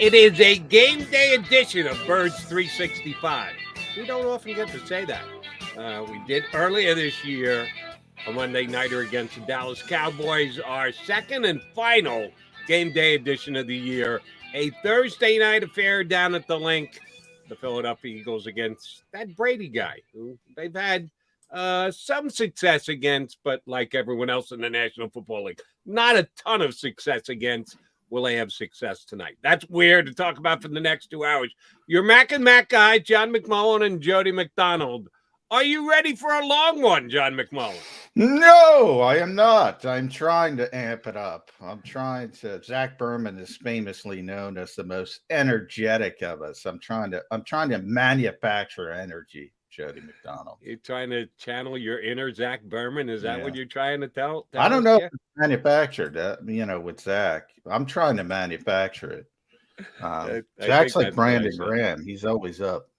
It is a game day edition of Birds 365. We don't often get to say that. We did earlier this year, a Monday nighter against the Dallas Cowboys, our second and final game day edition of the year. A Thursday night affair down at the Link. The Philadelphia Eagles against that Brady guy, who they've had some success against, but like everyone else in the National Football League, not a ton of success against. Will they have success tonight? That's weird to talk about for the next 2 hours. Your Mac and Mac guy, John McMullen and Jody McDonald. Are you ready for a long one, John McMullen? No, I am not. I'm trying to amp it up. I'm trying to. Zach Berman is famously known as the most energetic of us. I'm trying to manufacture energy, Jody McDonald. You're trying to channel your inner Zach Berman? Is that what you're trying to tell I don't know us? if it's manufactured, with Zach. I'm trying to manufacture it. Zach's like Brandon Graham. He's always up.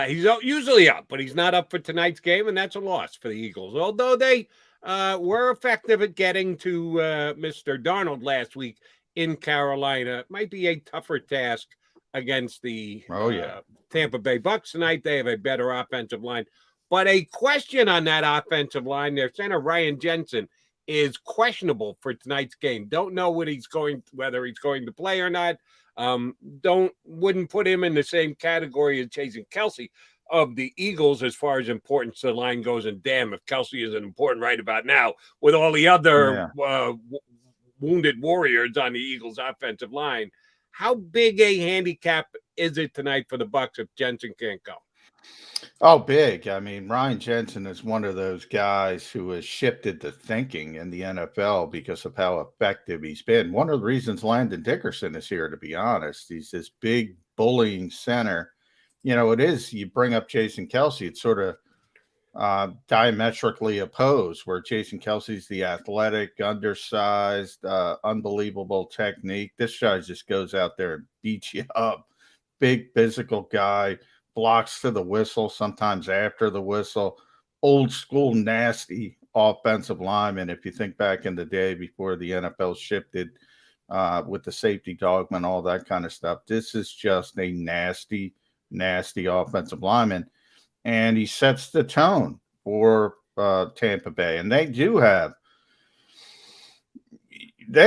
He's usually up, but he's not up for tonight's game, and that's a loss for the Eagles. Although they were effective at getting to Mr. Darnold last week in Carolina. It might be a tougher task against the Tampa Bay Bucs tonight. They have a better offensive line. But a question on that offensive line, their center, Ryan Jensen, is questionable for tonight's game. Don't know whether he's going to play or not. Wouldn't put him in the same category as Jason Kelce of the Eagles as far as importance to the line goes. And damn, if Kelce isn't important right about now with all the other wounded warriors on the Eagles offensive line. How big a handicap is it tonight for the Bucs if Jensen can't go? Oh, big. I mean, Ryan Jensen is one of those guys who has shifted the thinking in the NFL because of how effective he's been. One of the reasons Landon Dickerson is here, to be honest, he's this big bullying center. It is, you bring up Jason Kelce, it's sort of diametrically opposed, where Jason Kelce's the athletic, undersized, unbelievable technique. This guy just goes out there and beats you up. Big physical guy. Blocks to the whistle, sometimes after the whistle. Old school, nasty offensive lineman. If you think back in the day before the NFL shifted with the safety dogma and all that kind of stuff, this is just a nasty, nasty offensive lineman. And he sets the tone for Tampa Bay. And they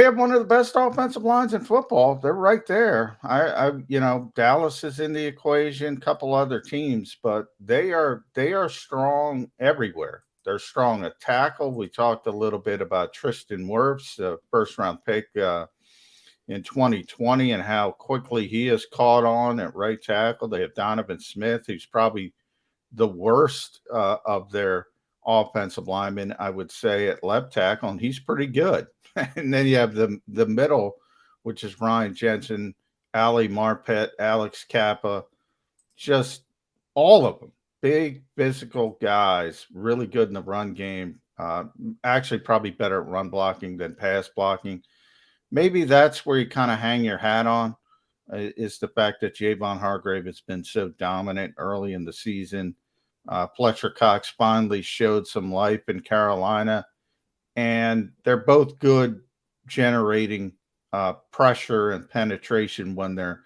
have one of the best offensive lines in football. They're right there. Dallas is in the equation, a couple other teams, but they are strong everywhere. They're strong at tackle. We talked a little bit about Tristan Wirfs, the first-round pick in 2020, and how quickly he has caught on at right tackle. They have Donovan Smith, who's probably the worst of their offensive linemen, I would say, at left tackle, and he's pretty good. And then you have the middle, which is Ryan Jensen, Ali Marpet, Alex Kappa, just all of them. Big physical guys, really good in the run game. Actually, probably better at run blocking than pass blocking. Maybe that's where you kind of hang your hat on, is the fact that Javon Hargrave has been so dominant early in the season. Fletcher Cox finally showed some life in Carolina. And they're both good generating pressure and penetration when they're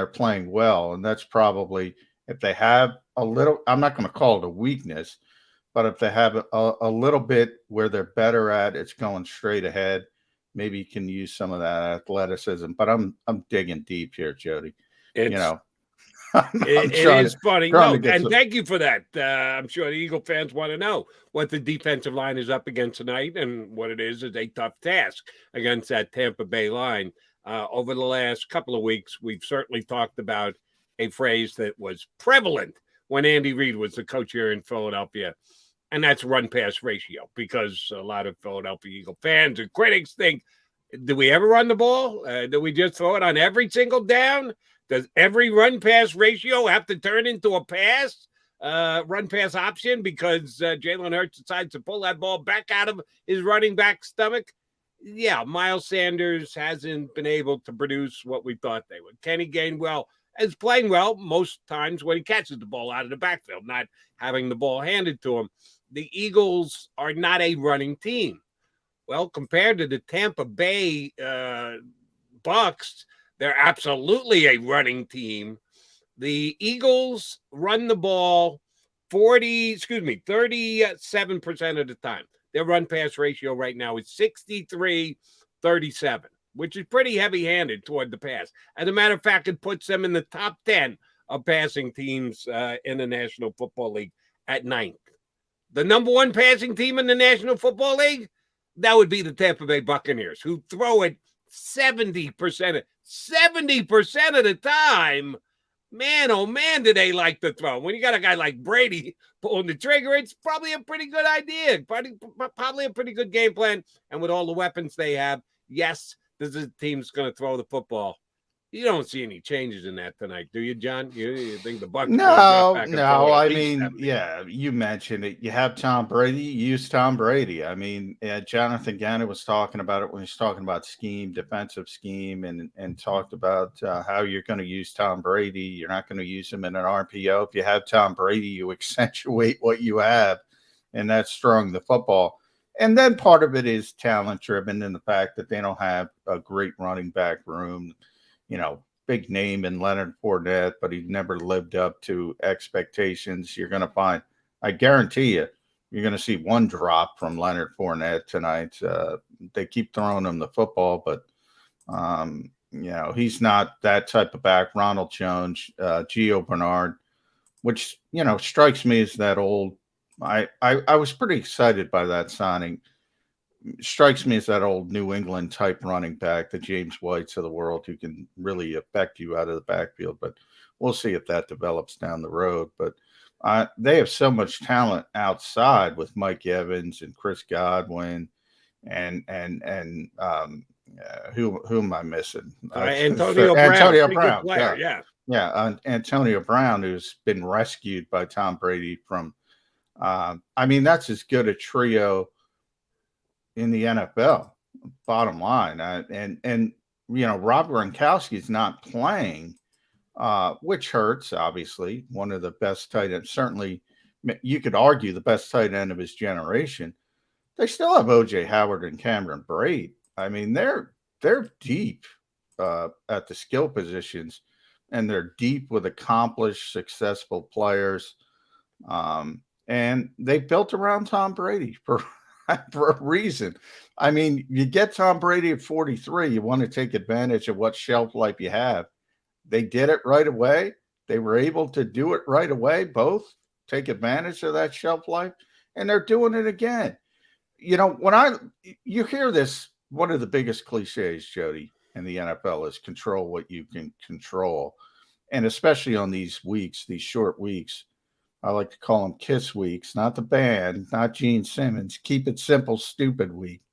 playing well. And that's probably, if they have a little, I'm not going to call it a weakness, but if they have a little bit where they're better at, it's going straight ahead. Maybe you can use some of that athleticism. But I'm digging deep here, Jody. It is funny. Thank you for that. I'm sure the Eagle fans want to know what the defensive line is up against tonight, and what it is a tough task against that Tampa Bay line. Over the last couple of weeks, we've certainly talked about a phrase that was prevalent when Andy Reid was the coach here in Philadelphia, and that's run-pass ratio, because a lot of Philadelphia Eagle fans and critics think, do we ever run the ball? Do we just throw it on every single down? Does every run-pass ratio have to turn into a run-pass option because Jalen Hurts decides to pull that ball back out of his running back's stomach? Yeah, Miles Sanders hasn't been able to produce what we thought they would. Kenny Gainwell is playing well most times when he catches the ball out of the backfield, not having the ball handed to him. The Eagles are not a running team. Well, compared to the Tampa Bay Bucs, They're absolutely a running team. The Eagles run the ball 37% of the time. Their run-pass ratio right now is 63-37, which is pretty heavy-handed toward the pass. As a matter of fact, it puts them in the top 10 of passing teams in the National Football League at 9th. The number one passing team in the National Football League, that would be the Tampa Bay Buccaneers, who throw it 70% of the time. Man, oh man, do they like to throw. When you got a guy like Brady pulling the trigger, it's probably a pretty good idea. Probably a pretty good game plan. And with all the weapons they have, yes, this is a team's going to throw the football. You don't see any changes in that tonight, do you, John? You think the Bucs? No. I mean, 70. Yeah, you mentioned it. You have Tom Brady. You use Tom Brady. I mean, Jonathan Gannon was talking about it when he's talking about scheme, defensive scheme, and talked about how you're going to use Tom Brady. You're not going to use him in an RPO. If you have Tom Brady, you accentuate what you have, and that's throwing the football. And then part of it is talent driven in the fact that they don't have a great running back room. Big name in Leonard Fournette, but he never lived up to expectations. You're going to find, I guarantee you're going to see one drop from Leonard Fournette tonight. They keep throwing him the football, but, he's not that type of back. Ronald Jones, Gio Bernard, which, strikes me as that old. I was pretty excited by that signing. Strikes me as that old New England type running back, the James Whites of the world, who can really affect you out of the backfield. But we'll see if that develops down the road. But they have so much talent outside with Mike Evans and Chris Godwin and who am I missing? Antonio Brown. Player, Antonio Brown, who's been rescued by Tom Brady from. That's as good a trio in the NFL, bottom line. Rob Gronkowski's not playing, which hurts, obviously. One of the best tight ends, certainly you could argue the best tight end of his generation. They still have O.J. Howard and Cameron Brate. I mean, they're deep at the skill positions, and they're deep with accomplished, successful players. And they built around Tom Brady for a reason. I mean, you get Tom Brady at 43, you want to take advantage of what shelf life you have. They did it right away. They were able to do it right away, both take advantage of that shelf life, and they're doing it again. When you hear this, one of the biggest cliches, Jody, in the NFL is control what you can control. And especially on these weeks, these short weeks, I like to call them KISS weeks, not the band, not Gene Simmons. Keep it simple, stupid week.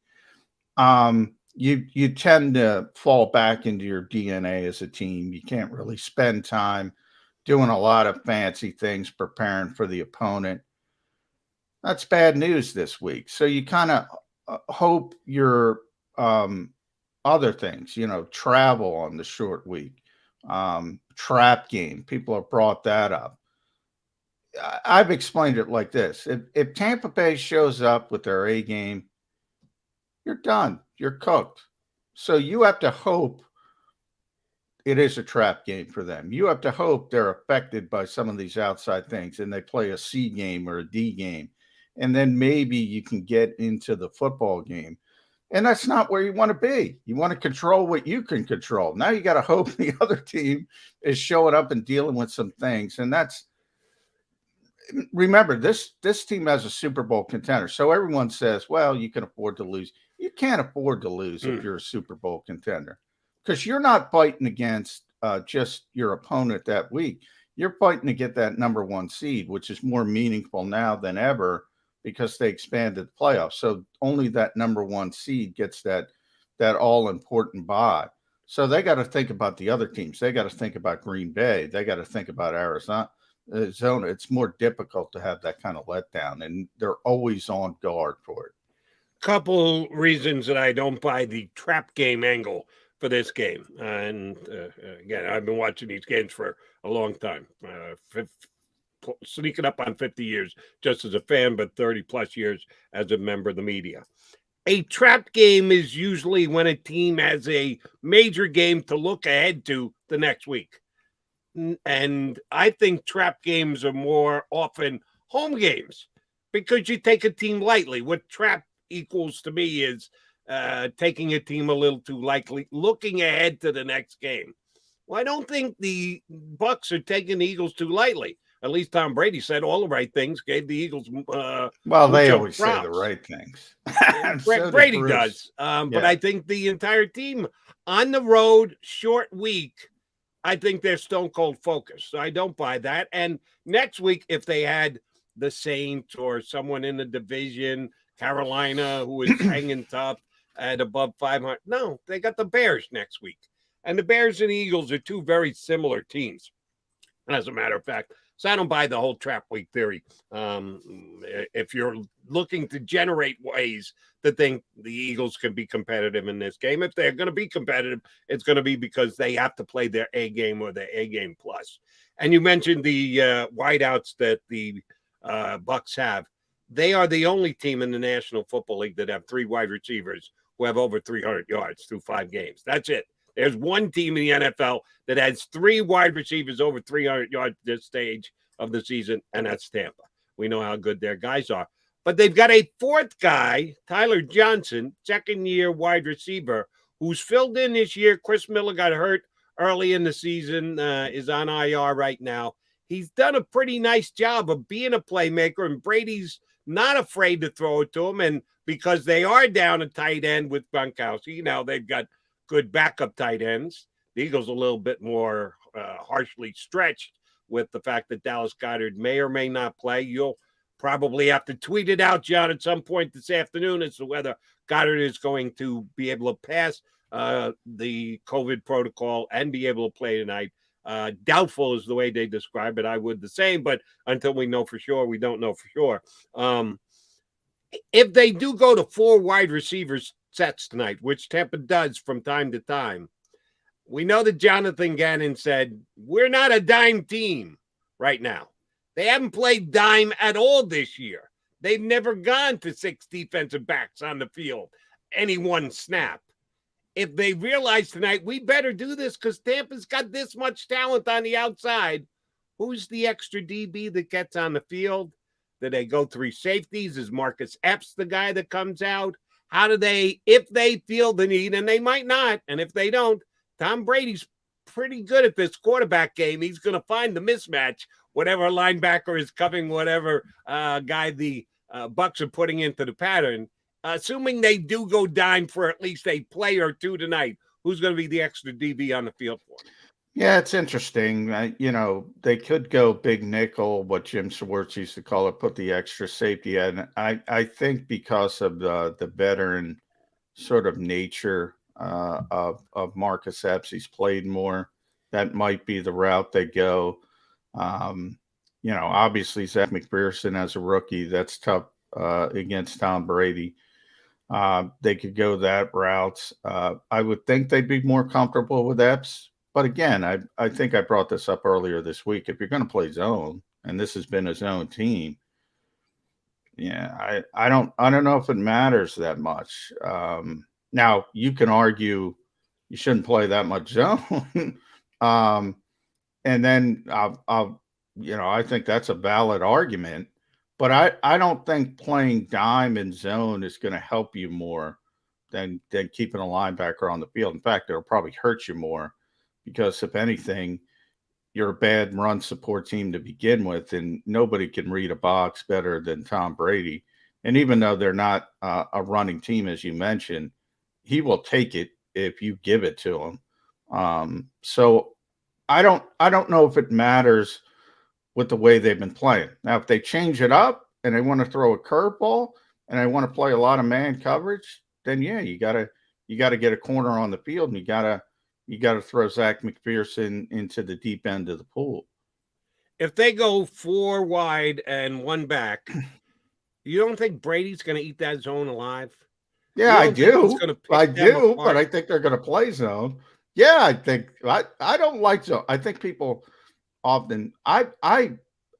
You tend to fall back into your DNA as a team. You can't really spend time doing a lot of fancy things preparing for the opponent. That's bad news this week. So you kind of hope your other things, travel on the short week, trap game. People have brought that up. I've explained it like this. If Tampa Bay shows up with their A game, you're done. You're cooked. So you have to hope it is a trap game for them. You have to hope they're affected by some of these outside things and they play a C game or a D game. And then maybe you can get into the football game. And that's not where you want to be. You want to control what you can control. Now you got to hope the other team is showing up and dealing with some things. And remember, this team has a Super Bowl contender. So everyone says, well, you can afford to lose. You can't afford to lose if you're a Super Bowl contender, because you're not fighting against just your opponent that week. You're fighting to get that number one seed, which is more meaningful now than ever because they expanded the playoffs. So only that number one seed gets that all-important bye. So they got to think about the other teams. They got to think about Green Bay. They got to think about Arizona. It's more difficult to have that kind of letdown, and they're always on guard for it. Couple reasons that I don't buy the trap game angle for this game. And again, I've been watching these games for a long time, sneaking up on 50 years just as a fan, but 30 plus years as a member of the media. A trap game is usually when a team has a major game to look ahead to the next week. And I think trap games are more often home games because you take a team lightly. What trap equals to me is taking a team a little too lightly, looking ahead to the next game. Well, I don't think the Bucs are taking the Eagles too lightly. At least Tom Brady said all the right things, gave the Eagles well, they always say the right things. So Brady does. But I think the entire team on the road, short week, I think they're stone cold focused. So I don't buy that. And next week, if they had the Saints or someone in the division, Carolina, who is hanging tough at above 500, no, they got the Bears next week. And the Bears and the Eagles are two very similar teams, as a matter of fact. So I don't buy the whole trap week theory. If you're looking to generate ways to think the Eagles can be competitive in this game, if they're going to be competitive, it's going to be because they have to play their A game or their A game plus. And you mentioned the wideouts that the Bucs have. They are the only team in the National Football League that have 3 wide receivers who have over 300 yards through 5 games. That's it. There's one team in the NFL that has 3 wide receivers over 300 yards at this stage of the season, and that's Tampa. We know how good their guys are. But they've got a 4th guy, Tyler Johnson, second-year wide receiver, who's filled in this year. Chris Miller got hurt early in the season, is on IR right now. He's done a pretty nice job of being a playmaker, and Brady's not afraid to throw it to him. And because they are down a tight end with Gronkowski, now they've got good backup tight ends. The Eagles a little bit more harshly stretched with the fact that Dallas Goedert may or may not play. You'll probably have to tweet it out, John, at some point this afternoon as to whether Goedert is going to be able to pass the COVID protocol and be able to play tonight. Doubtful is the way they describe it. I would the same, but until we know for sure, we don't know for sure. If they do go to 4 wide receivers sets tonight, which Tampa does from time to time, we know that Jonathan Gannon said, we're not a dime team right now. They haven't played dime at all this year. They've never gone to 6 defensive backs on the field, any one snap. If they realize tonight, we better do this because Tampa's got this much talent on the outside, who's the extra DB that gets on the field? Do they go 3 safeties? Is Marcus Epps the guy that comes out? How do they, if they feel the need, and they might not, and if they don't, Tom Brady's pretty good at this quarterback game. He's going to find the mismatch, whatever linebacker is covering whatever guy the Bucs are putting into the pattern. Assuming they do go dime for at least a play or 2 tonight, who's going to be the extra DB on the field for them? Yeah, it's interesting. They could go big nickel, what Jim Schwartz used to call it, put the extra safety in. I think because of the veteran sort of nature of Marcus Epps, he's played more. That might be the route they go. Obviously Zach McPherson as a rookie, that's tough against Tom Brady. They could go that route. I would think they'd be more comfortable with Epps. But again, I think I brought this up earlier this week. If you're going to play zone, and this has been a zone team, yeah, I don't know if it matters that much. Now you can argue you shouldn't play that much zone, and then I think that's a valid argument. But I don't think playing dime and zone is going to help you more than keeping a linebacker on the field. In fact, it'll probably hurt you more. Because if anything, you're a bad run support team to begin with, and nobody can read a box better than Tom Brady. And even though they're not a running team, as you mentioned, he will take it if you give it to him. So I don't know if it matters with the way they've been playing. Now, if they change it up and they want to throw a curveball and they want to play a lot of man coverage, then yeah, you gotta get a corner on the field, and you got to throw Zach McPherson into the deep end of the pool. If they go 4 wide and 1 back, you don't think Brady's going to eat that zone alive? Yeah, I do. I do, but I think they're going to play zone. Yeah, I don't like zone. I think people often I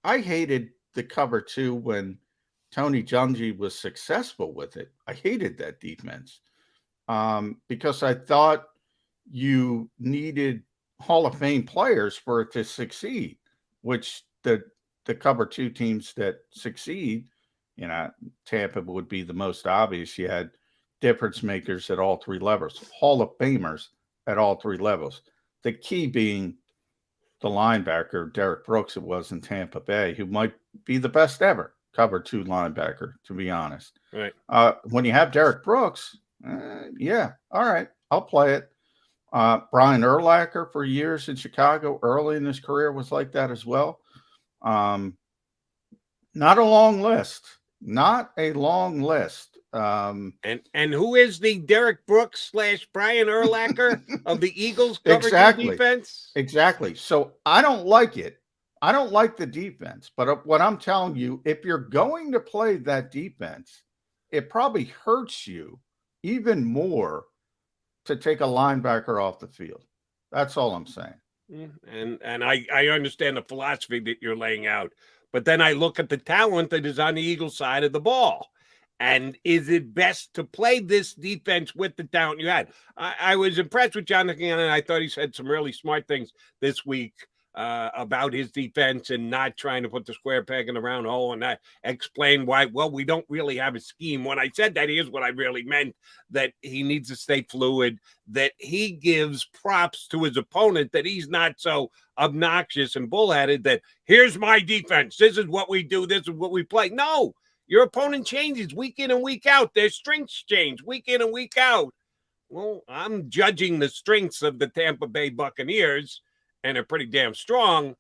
hated the cover 2 when Tony Dungy was successful with it. I hated that defense because I thought you needed Hall of Fame players for it to succeed, which the cover two teams that succeed, Tampa would be the most obvious. You had difference makers at all three levels, Hall of Famers at all three levels. The key being the linebacker, Derek Brooks, it was in Tampa Bay, who might be the best ever cover two linebacker, to be honest. Right. When you have Derek Brooks, yeah, all right, I'll play it. Brian Urlacher for years in Chicago, early in his career, was like that as well. Not a long list. Not a long list. And who is the Derek Brooks / Brian Urlacher of the Eagles cover defense? Exactly. So I don't like it. I don't like the defense. But what I'm telling you, if you're going to play that defense, it probably hurts you even more to take a linebacker off the field. That's all I'm saying. And I understand the philosophy that you're laying out. But then I look at the talent that is on the Eagles side of the ball. And is it best to play this defense with the talent you had? I was impressed with John McMullen, and I thought he said some really smart things this week about his defense and not trying to put the square peg in the round hole, and I explained why, well, we don't really have a scheme. When I said that, here's what I really meant, that he needs to stay fluid, that he gives props to his opponent, that he's not so obnoxious and bullheaded that here's my defense, this is what we do, this is what we play. No, your opponent changes week in and week out. Their strengths change week in and week out. Well, I'm judging the strengths of the Tampa Bay Buccaneers, and they're pretty damn strong.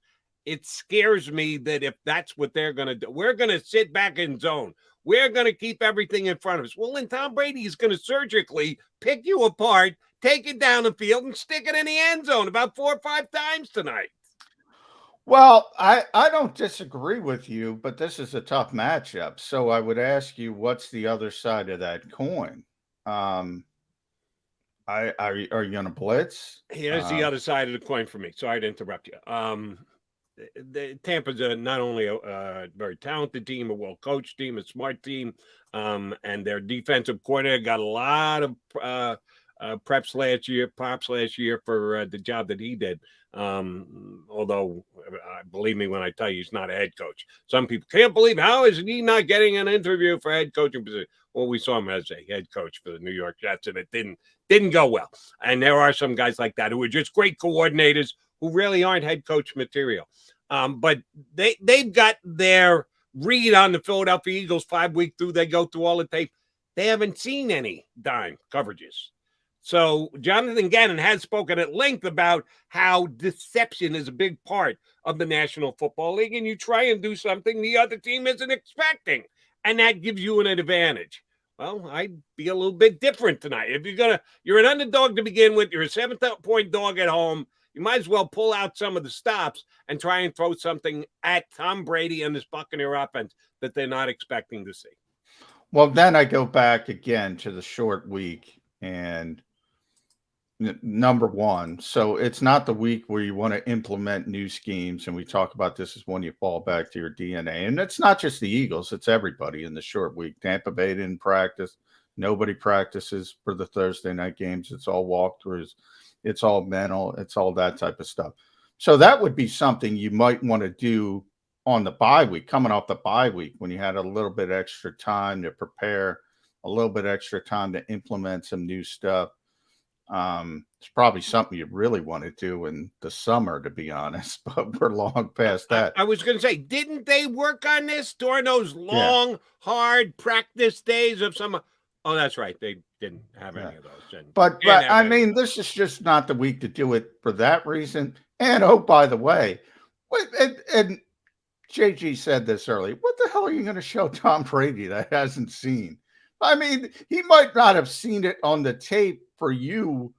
It scares me that if that's what they're going to do, we're going to sit back in zone. We're going to keep everything in front of us. Well, then Tom Brady is going to surgically pick you apart, take it down the field, and stick it in the end zone about 4 or 5 times tonight. Well, I don't disagree with you, but this is a tough matchup. So I would ask you, what's the other side of that coin? Are you going to blitz? Here's the other side of the coin for me. Sorry to interrupt you. Tampa's not only a very talented team, a well-coached team, a smart team, and their defensive coordinator got a lot of props last year for the job that he did. Although, believe me when I tell you, he's not a head coach. Some people can't believe, how is he not getting an interview for head coaching position? Well, we saw him as a head coach for the New York Jets, and it didn't go well. And there are some guys like that who are just great coordinators who really aren't head coach material. But they've got their read on the Philadelphia Eagles 5 weeks through. They go through all the tape. They haven't seen any dime coverages. So Jonathan Gannon has spoken at length about how deception is a big part of the National Football League, and you try and do something the other team isn't expecting, and that gives you an advantage. Well, I'd be a little bit different tonight. If you're an underdog to begin with, you're a 7-point dog at home, you might as well pull out some of the stops and try and throw something at Tom Brady and this Buccaneer offense that they're not expecting to see. Well, then I go back again to the short week and number one. So it's not the week where you want to implement new schemes. And we talk about this is when you fall back to your DNA. And it's not just the Eagles, it's everybody in the short week. Tampa Bay didn't practice. Nobody practices for the Thursday night games. It's all walkthroughs. It's all mental. It's all that type of stuff. So that would be something you might want to do on the bye week, coming off the bye week, when you had a little bit extra time to prepare, a little bit extra time to implement some new stuff. It's probably something you really want to do in the summer, to be honest, but we're long past that. I was going to say, didn't they work on this during those long, hard practice days of summer? Oh, that's right. They didn't have any of those. But I mean, this is just not the week to do it for that reason. And, oh, by the way, and JG said this earlier, what the hell are you going to show Tom Brady that hasn't seen? I mean, he might not have seen it on the tape for you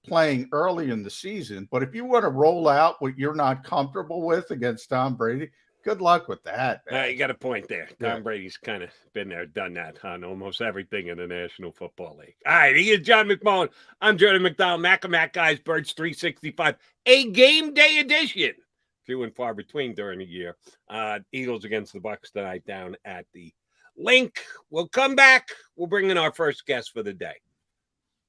playing early in the season, but if you want to roll out what you're not comfortable with against Tom Brady, good luck with that. You got a point there. Tom Brady's kind of been there, done that on almost everything in the National Football League. All right, he is John McMullen. I'm Jordan McDonald, Mac and Mac Guys, Birds 365, a game day edition few and far between during the year. Eagles against the Bucs tonight down at the Link. We'll come back. We'll bring in our first guest for the day.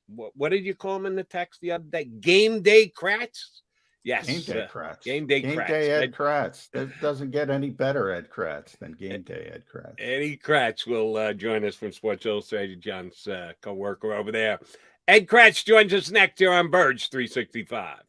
What did you call him in the text the other day? Game day Kracz? Yes. Game day Kracz. Game day Game Kracz. day Ed Kracz. It doesn't get any better Ed Kracz than game day Ed Kracz. Eddie Kracz will join us from Sports Illustrated, John's co-worker over there. Ed Kracz joins us next here on Birds 365.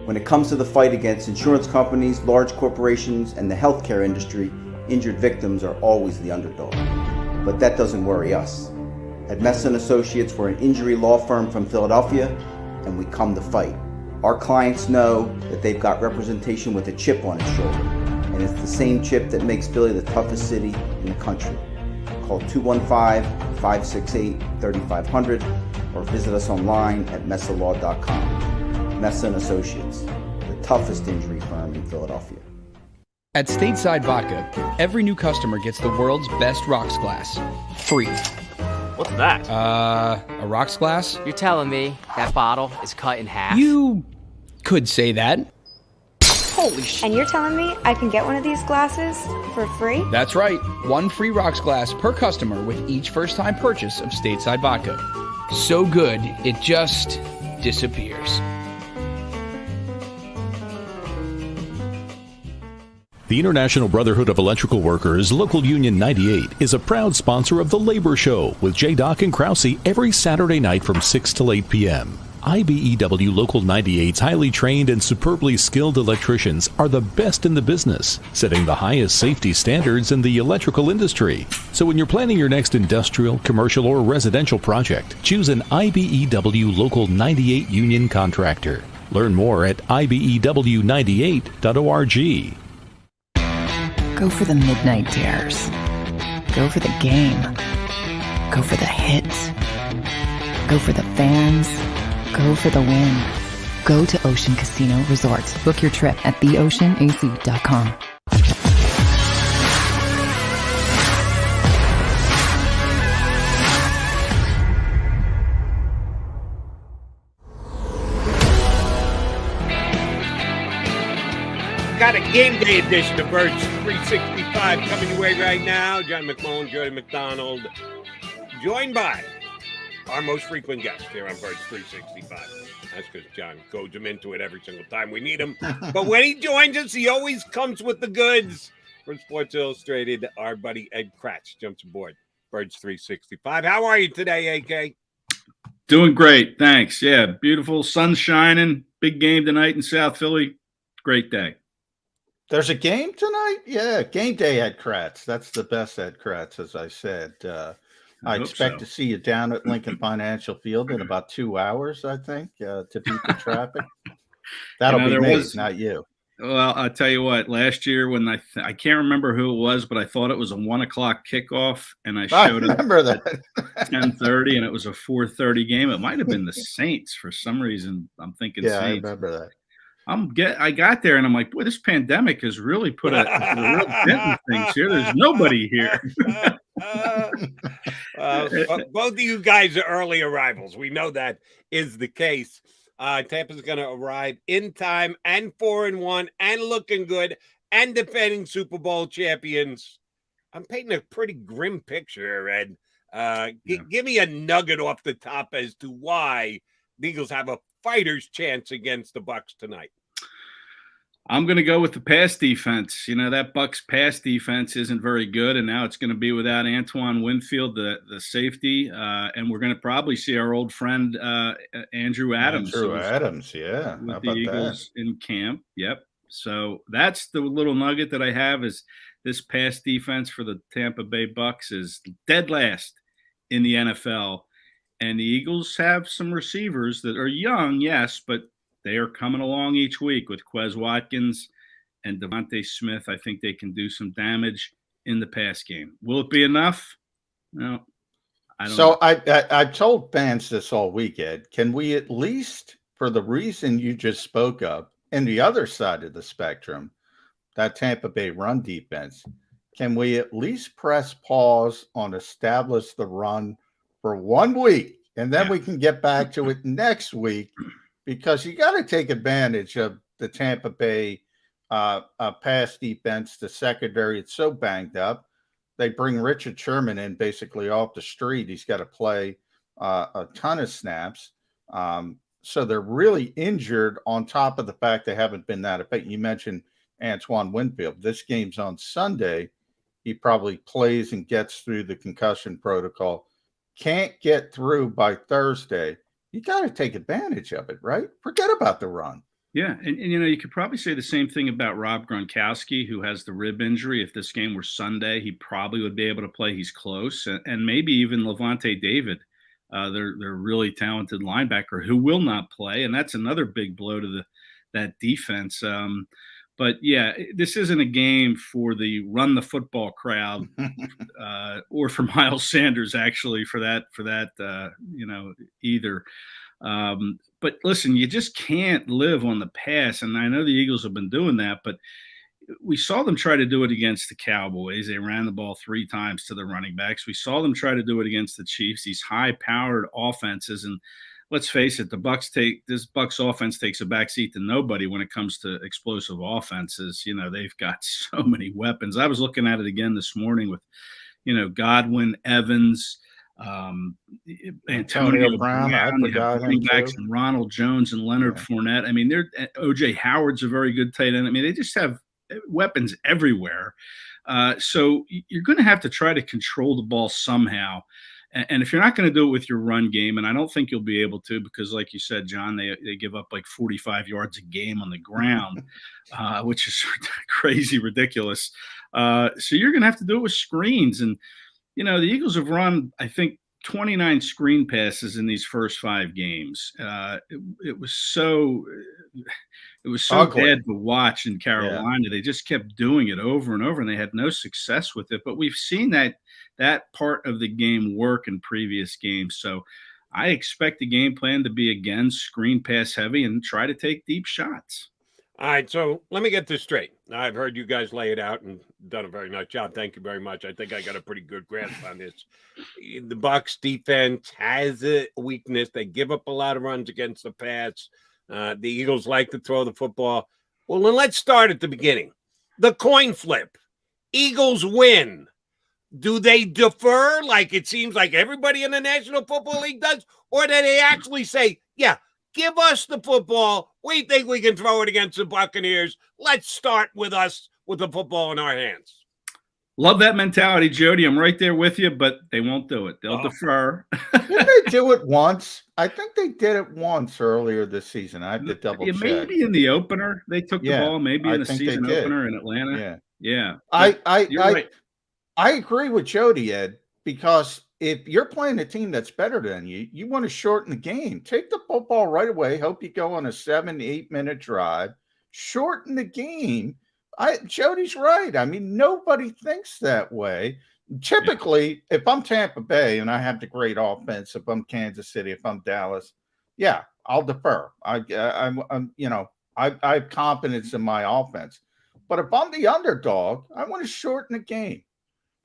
When it comes to the fight against insurance companies, large corporations, and the healthcare industry, injured victims are always the underdog. But that doesn't worry us. At Messa & Associates, we're an injury law firm from Philadelphia, and we come to fight. Our clients know that they've got representation with a chip on its shoulder, and it's the same chip that makes Philly the toughest city in the country. Call 215-568-3500 or visit us online at messalaw.com. Messa & Associates, the toughest injury firm in Philadelphia. At Stateside Vodka, every new customer gets the world's best rocks glass, free. What's that? A rocks glass? You're telling me that bottle is cut in half? You could say that. Holy shit. And you're telling me I can get one of these glasses for free? That's right. One free rocks glass per customer with each first-time purchase of Stateside Vodka. So good, it just disappears. The International Brotherhood of Electrical Workers, Local Union 98, is a proud sponsor of The Labor Show with J. and Krause every Saturday night from 6 till 8 p.m. IBEW Local 98's highly trained and superbly skilled electricians are the best in the business, setting the highest safety standards in the electrical industry. So when you're planning your next industrial, commercial, or residential project, choose an IBEW Local 98 union contractor. Learn more at ibew98.org. Go for the midnight dares. Go for the game. Go for the hits. Go for the fans. Go for the win. Go to Ocean Casino Resort. Book your trip at theoceanac.com. Got a game day edition of Birds 365 coming your way right now. John McMullen, Jordan McDonald, joined by our most frequent guest here on Birds 365. That's because John goads him into it every single time we need him. But when he joins us, he always comes with the goods. From Sports Illustrated, our buddy Ed Kracz jumps aboard Birds 365. How are you today, AK? Doing great, thanks. Yeah, beautiful, sun shining, big game tonight in South Philly. Great day. There's a game tonight? Yeah, game day Ed Kracz. That's the best Ed Kracz, as I said. I expect to see you down at Lincoln Financial Field in about 2 hours, I think, to beat the traffic. That'll be me, not you. Well, I'll tell you what, last year when I can't remember who it was, but I thought it was a 1 o'clock kickoff, and I showed up at 10:30, and it was a 4:30 game. It might have been the Saints for some reason. I'm thinking yeah, Saints. I remember that. I got there and I'm like, boy, this pandemic has really put a real dent in things here. There's nobody here. Both of you guys are early arrivals. We know that is the case. Tampa's going to arrive in time and 4-1 and looking good and defending Super Bowl champions. I'm painting a pretty grim picture, Ed. Give me a nugget off the top as to why the Eagles have a fighter's chance against the Bucs tonight. I'm going to go with the pass defense. You know, that Bucs pass defense isn't very good, and now it's going to be without Antoine Winfield, the safety, and we're going to probably see our old friend Andrew Adams. Yeah. With the Eagles in camp. Yep. So that's the little nugget that I have is this pass defense for the Tampa Bay Bucs is dead last in the NFL And the Eagles have some receivers that are young, yes, but they are coming along each week with Quez Watkins and Devontae Smith. I think they can do some damage in the pass game. Will it be enough? No, I don't know. I've told fans this all week, Ed. Can we at least, for the reason you just spoke of, and the other side of the spectrum, that Tampa Bay run defense, can we at least press pause on establish the run for 1 week, and then we can get back to it next week, because you got to take advantage of the Tampa Bay pass defense, the secondary. It's so banged up. They bring Richard Sherman in basically off the street. He's got to play a ton of snaps. So they're really injured, on top of the fact they haven't been that effective. You mentioned Antoine Winfield. This game's on Sunday. He probably plays and gets through the concussion protocol. Can't get through by Thursday. You got to take advantage of it, right? Forget about the run. Yeah, and you could probably say the same thing about Rob Gronkowski, who has the rib injury. If this game were Sunday, he probably would be able to play. He's close, and maybe even Levante David, they're really talented linebacker who will not play, and that's another big blow to that defense. But yeah, this isn't a game for the run the football crowd, or for Miles Sanders, actually, for that either. But listen, you just can't live on the pass. And I know the Eagles have been doing that, but we saw them try to do it against the Cowboys. They ran the ball 3 times to the running backs. We saw them try to do it against the Chiefs, these high-powered offenses. And let's face it, this Bucs offense takes a backseat to nobody when it comes to explosive offenses. They've got so many weapons. I was looking at it again this morning with, Godwin, Evans, Antonio Brown, running backs, and Ronald Jones and Leonard Fournette. I mean, O.J. Howard's a very good tight end. I mean, they just have weapons everywhere. So you're going to have to try to control the ball somehow. And if you're not going to do it with your run game, and I don't think you'll be able to, because like you said, John, they give up like 45 yards a game on the ground, which is crazy ridiculous. So you're going to have to do it with screens. And the Eagles have run, I think, 29 screen passes in these first 5 games. It was so bad to watch in Carolina. Yeah. They just kept doing it over and over, and they had no success with it. But we've seen that part of the game work in previous games. So I expect the game plan to be, again, screen pass heavy and try to take deep shots. All right, so let me get this straight. I've heard you guys lay it out and done a very nice job. Thank you very much. I think I got a pretty good grasp on this. The Bucs defense has a weakness. They give up a lot of runs against the pass. The Eagles like to throw the football. Well, then let's start at the beginning. The coin flip. Eagles win. Do they defer like it seems like everybody in the National Football League does? Or do they actually say, yeah, give us the football. We think we can throw it against the Buccaneers. Let's start with us with the football in our hands. Love that mentality, Jody. I'm right there with you, but they won't do it. They'll defer. Didn't they do it once? I think they did it once earlier this season. I have to double check. Maybe in the opener they took the ball. Maybe in the season opener in Atlanta. Yeah. I agree with Jody, Ed, because if you're playing a team that's better than you, you want to shorten the game. Take the football right away. Hope you go on a 7-8 minute drive. Shorten the game. Jody's right. I mean, nobody thinks that way. Typically, if I'm Tampa Bay and I have the great offense, if I'm Kansas City, if I'm Dallas, I'll defer. I have confidence in my offense. But if I'm the underdog, I want to shorten the game.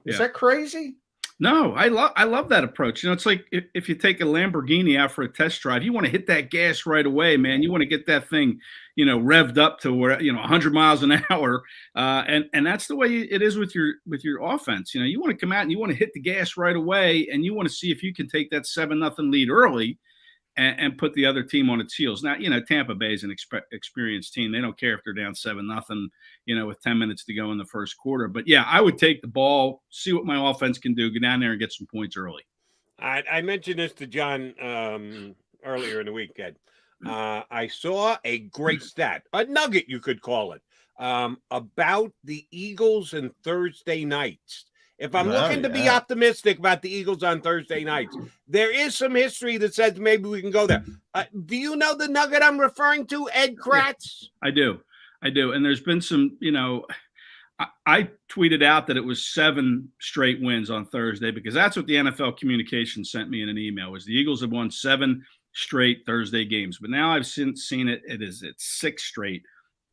Is that crazy? No, I love that approach. It's like if you take a Lamborghini out for a test drive, you want to hit that gas right away, man. You want to get that thing, revved up to where 100 miles an hour, and that's the way it is with your offense. You want to come out and you want to hit the gas right away, and you want to see if you can take that 7-0 lead early and put the other team on its heels. Now, Tampa Bay is an experienced team. They don't care if they're down 7-0, with 10 minutes to go in the first quarter. But, I would take the ball, see what my offense can do, go down there and get some points early. I mentioned this to John earlier in the weekend. I saw a great stat, a nugget you could call it, about the Eagles and Thursday nights. If I'm looking to be optimistic about the Eagles on Thursday nights, there is some history that says maybe we can go there. Do you know the nugget I'm referring to, Ed Kracz? I do. And there's been some, I tweeted out that it was 7 straight wins on Thursday because that's what the NFL communications sent me in an email was the Eagles have won 7 straight Thursday games. But now I've seen it's 6 straight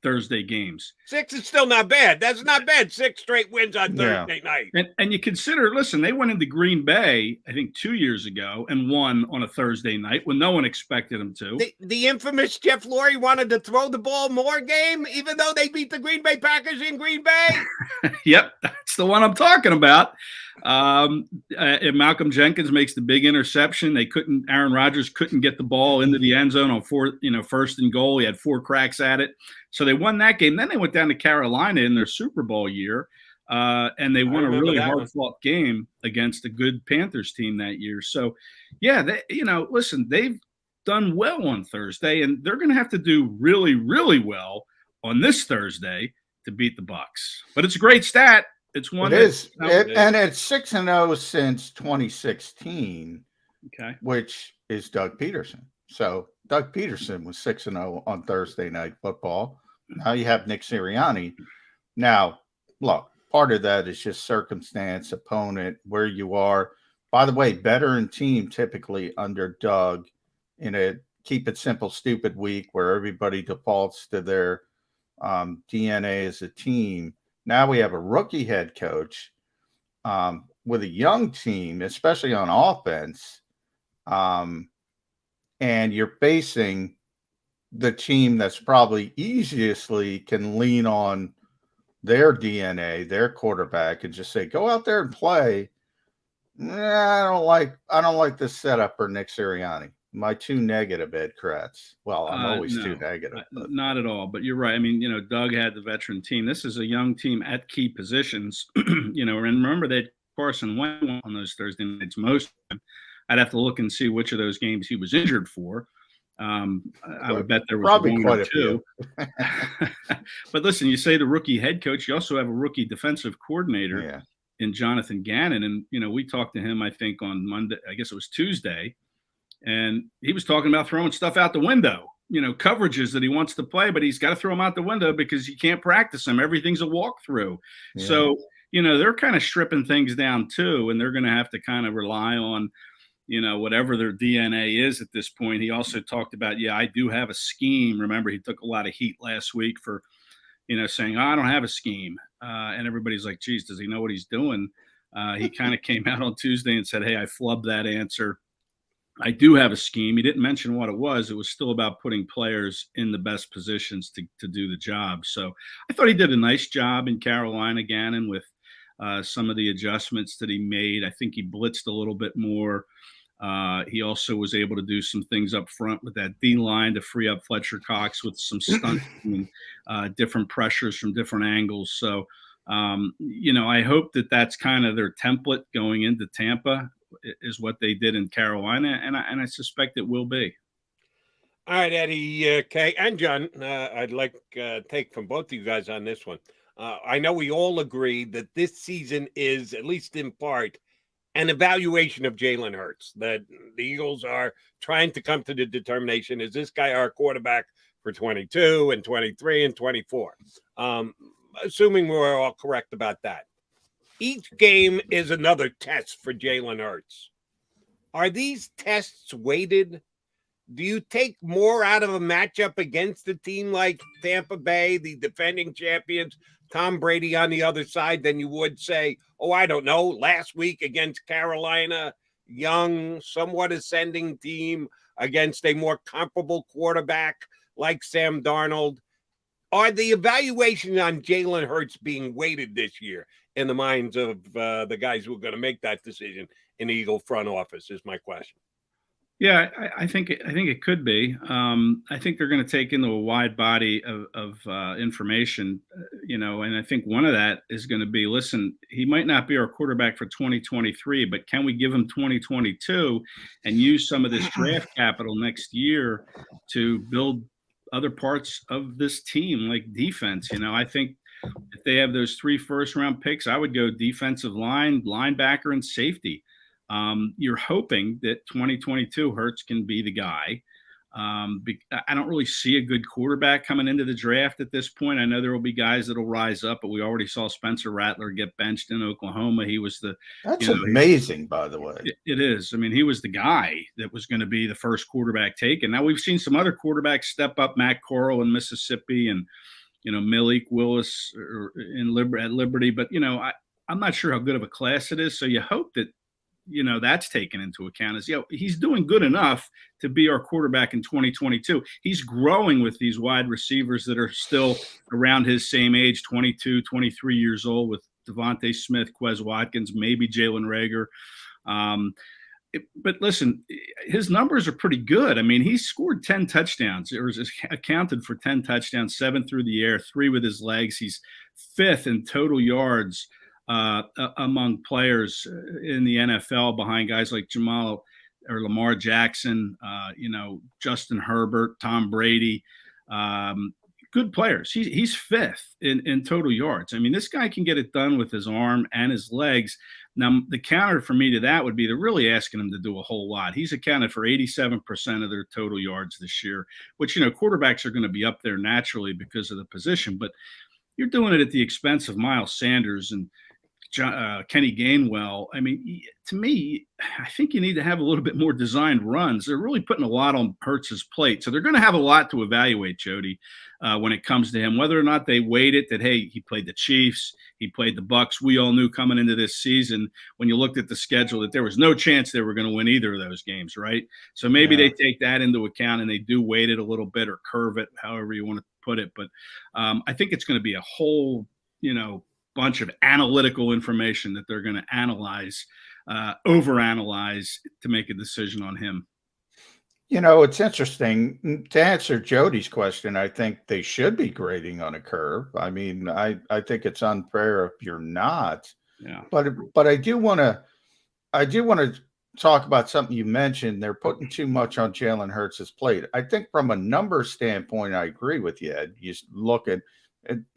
Thursday games. 6 is still not bad. That's not bad. 6 straight wins on Thursday night. And you consider, listen, they went into Green Bay, I think 2 years ago and won on a Thursday night when no one expected them to. The infamous Jeff Lurie wanted to throw the ball more game, even though they beat the Green Bay Packers in Green Bay. Yep, that's the one I'm talking about. Malcolm Jenkins makes the big interception. Aaron Rodgers couldn't get the ball into the end zone on first and goal. He had 4 cracks at it. So they won that game. Then they went down to Carolina in their Super Bowl year, and they won a really hard-fought game against a good Panthers team that year. So, yeah, listen, they've done well on Thursday, and they're going to have to do really, really well on this Thursday to beat the Bucs. But it's a great stat. It's one. It is, and it's 6-0 since 2016. Okay, which is Doug Peterson. So Doug Peterson was 6-0 on Thursday Night Football. Now you have Nick Sirianni. Now, look, part of that is just circumstance, opponent, where you are. By the way, veteran team typically under Doug in a keep it simple, stupid week where everybody defaults to their DNA as a team. Now we have a rookie head coach with a young team, especially on offense. And you're facing the team that's probably easiestly can lean on their DNA, their quarterback, and just say, go out there and play. I don't like this setup for Nick Sirianni. Am I too negative, Ed Kracz? Well, I'm always too negative. Not at all, but you're right. I mean, Doug had the veteran team. This is a young team at key positions, and remember that Carson went on those Thursday nights most of them. I'd have to look and see which of those games he was injured for. I would bet there was probably quite a few. But listen, you say the rookie head coach, you also have a rookie defensive coordinator in Jonathan Gannon. And, we talked to him, I think, on Monday, I guess it was Tuesday. And he was talking about throwing stuff out the window, coverages that he wants to play, but he's got to throw them out the window because you can't practice them. Everything's a walkthrough. Yeah. So, they're kind of stripping things down too, and they're going to have to kind of rely on, whatever their DNA is at this point. He also talked about, I do have a scheme. Remember, he took a lot of heat last week for, saying, I don't have a scheme. And everybody's like, geez, does he know what he's doing? He kind of came out on Tuesday and said, hey, I flubbed that answer. I do have a scheme. He didn't mention what it was. It was still about putting players in the best positions to do the job. So I thought he did a nice job in Carolina, Gannon, with some of the adjustments that he made. I think he blitzed a little bit more. He also was able to do some things up front with that D line to free up Fletcher Cox with some stunts and different pressures from different angles. So, I hope that that's kind of their template going into Tampa is what they did in Carolina, and I suspect it will be. All right, Eddie, Kay, and John, I'd like take from both of you guys on this one. I know we all agree that this season is, at least in part, an evaluation of Jalen Hurts, that the Eagles are trying to come to the determination, is this guy our quarterback for 22 and 23 and 24? Assuming we're all correct about that. Each game is another test for Jalen Hurts. Are these tests weighted? Do you take more out of a matchup against a team like Tampa Bay, the defending champions, Tom Brady on the other side, than you would say, I don't know, last week against Carolina, young, somewhat ascending team against a more comparable quarterback like Sam Darnold? Are the evaluations on Jalen Hurts being weighted this year in the minds of the guys who are going to make that decision in the Eagle front office is my question. Yeah, I think it could be. I think they're going to take into a wide body of information, and I think one of that is going to be, listen, he might not be our quarterback for 2023, but can we give him 2022 and use some of this draft capital next year to build other parts of this team, like defense? I think if they have those 3 first-round picks, I would go defensive line, linebacker, and safety. You're hoping that 2022 Hurts can be the guy. I don't really see a good quarterback coming into the draft at this point. I know there will be guys that will rise up, but we already saw Spencer Rattler get benched in Oklahoma. He was That's amazing, by the way. It is. I mean, he was the guy that was going to be the first quarterback taken. Now we've seen some other quarterbacks step up, Matt Corral in Mississippi and, Malik Willis at Liberty. But, I'm not sure how good of a class it is. So you hope that, that's taken into account as, he's doing good enough to be our quarterback in 2022. He's growing with these wide receivers that are still around his same age, 22, 23 years old, with Devontae Smith, Quez Watkins, maybe Jalen Reagor. But listen, his numbers are pretty good. I mean, he scored 10 touchdowns, or is accounted for 10 touchdowns, 7 through the air, 3 with his legs. He's 5th in total yards among players in the NFL, behind guys like Lamar Jackson, Justin Herbert, Tom Brady. Good players. He's 5th in total yards. I mean, this guy can get it done with his arm and his legs. Now, the counter for me to that would be they're really asking him to do a whole lot. He's accounted for 87% of their total yards this year, which, quarterbacks are going to be up there naturally because of the position. But you're doing it at the expense of Miles Sanders and Kenny Gainwell. I mean, to me, I think you need to have a little bit more designed runs. They're really putting a lot on Hurts's plate. So they're going to have a lot to evaluate, Jody, when it comes to him, whether or not they weighed it that, hey, he played the Chiefs, he played the Bucs. We all knew coming into this season, when you looked at the schedule, that there was no chance they were going to win either of those games, right? So maybe they take that into account and they do weight it a little bit or curve it, however you want to put it. But I think it's going to be a whole, bunch of analytical information that they're going to analyze, overanalyze to make a decision on him. It's interesting to answer Jody's question. I think they should be grading on a curve. I mean, I think it's unfair if you're not. Yeah. But I do want to talk about something you mentioned. They're putting too much on Jalen Hurts' plate. I think from a number standpoint, I agree with you, Ed. You look at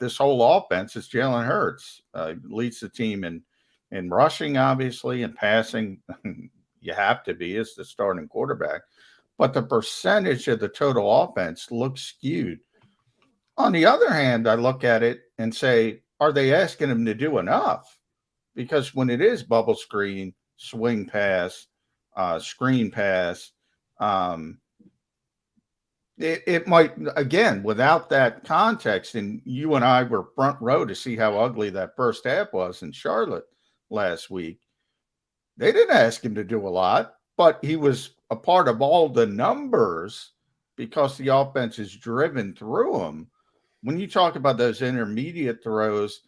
this whole offense is Jalen Hurts. Leads the team in rushing, obviously, and passing. You have to be as the starting quarterback. But the percentage of the total offense looks skewed. On the other hand, I look at it and say, are they asking him to do enough? Because when it is bubble screen, swing pass, screen pass, it might, again, without that context, and you and I were front row to see how ugly that first half was in Charlotte last week. They didn't ask him to do a lot, but he was a part of all the numbers because the offense is driven through him. When you talk about those intermediate throws,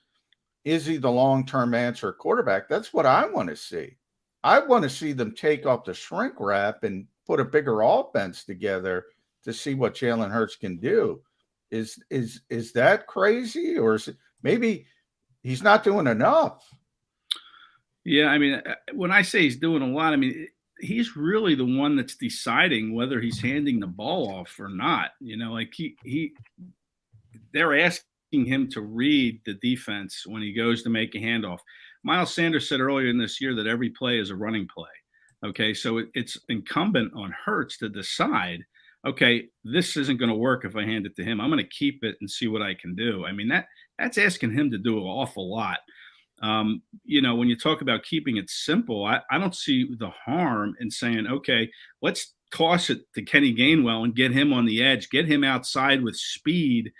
is he the long-term answer quarterback? That's what I want to see. I want to see them take off the shrink wrap and put a bigger offense together to see what Jalen Hurts can do. Is that crazy, or is it, maybe he's not doing enough? Yeah, I mean, when I say he's doing a lot, I mean, he's really the one that's deciding whether he's handing the ball off or not. Like they're asking him to read the defense when he goes to make a handoff. Miles Sanders said earlier in this year that every play is a running play. Okay, so it's incumbent on Hurts to decide, okay, this isn't going to work if I hand it to him. I'm going to keep it and see what I can do. I mean, that's asking him to do an awful lot. When you talk about keeping it simple, I don't see the harm in saying, okay, let's toss it to Kenny Gainwell and get him on the edge, get him outside with speed.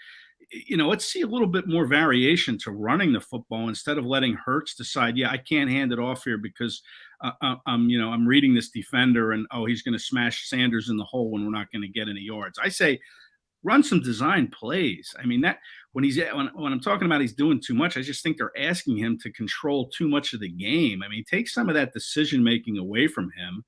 Let's see a little bit more variation to running the football instead of letting Hurts decide, I can't hand it off here because I'm reading this defender and, he's going to smash Sanders in the hole and we're not going to get any yards. I say run some design plays. I mean, that when I'm talking about he's doing too much, I just think they're asking him to control too much of the game. I mean, take some of that decision-making away from him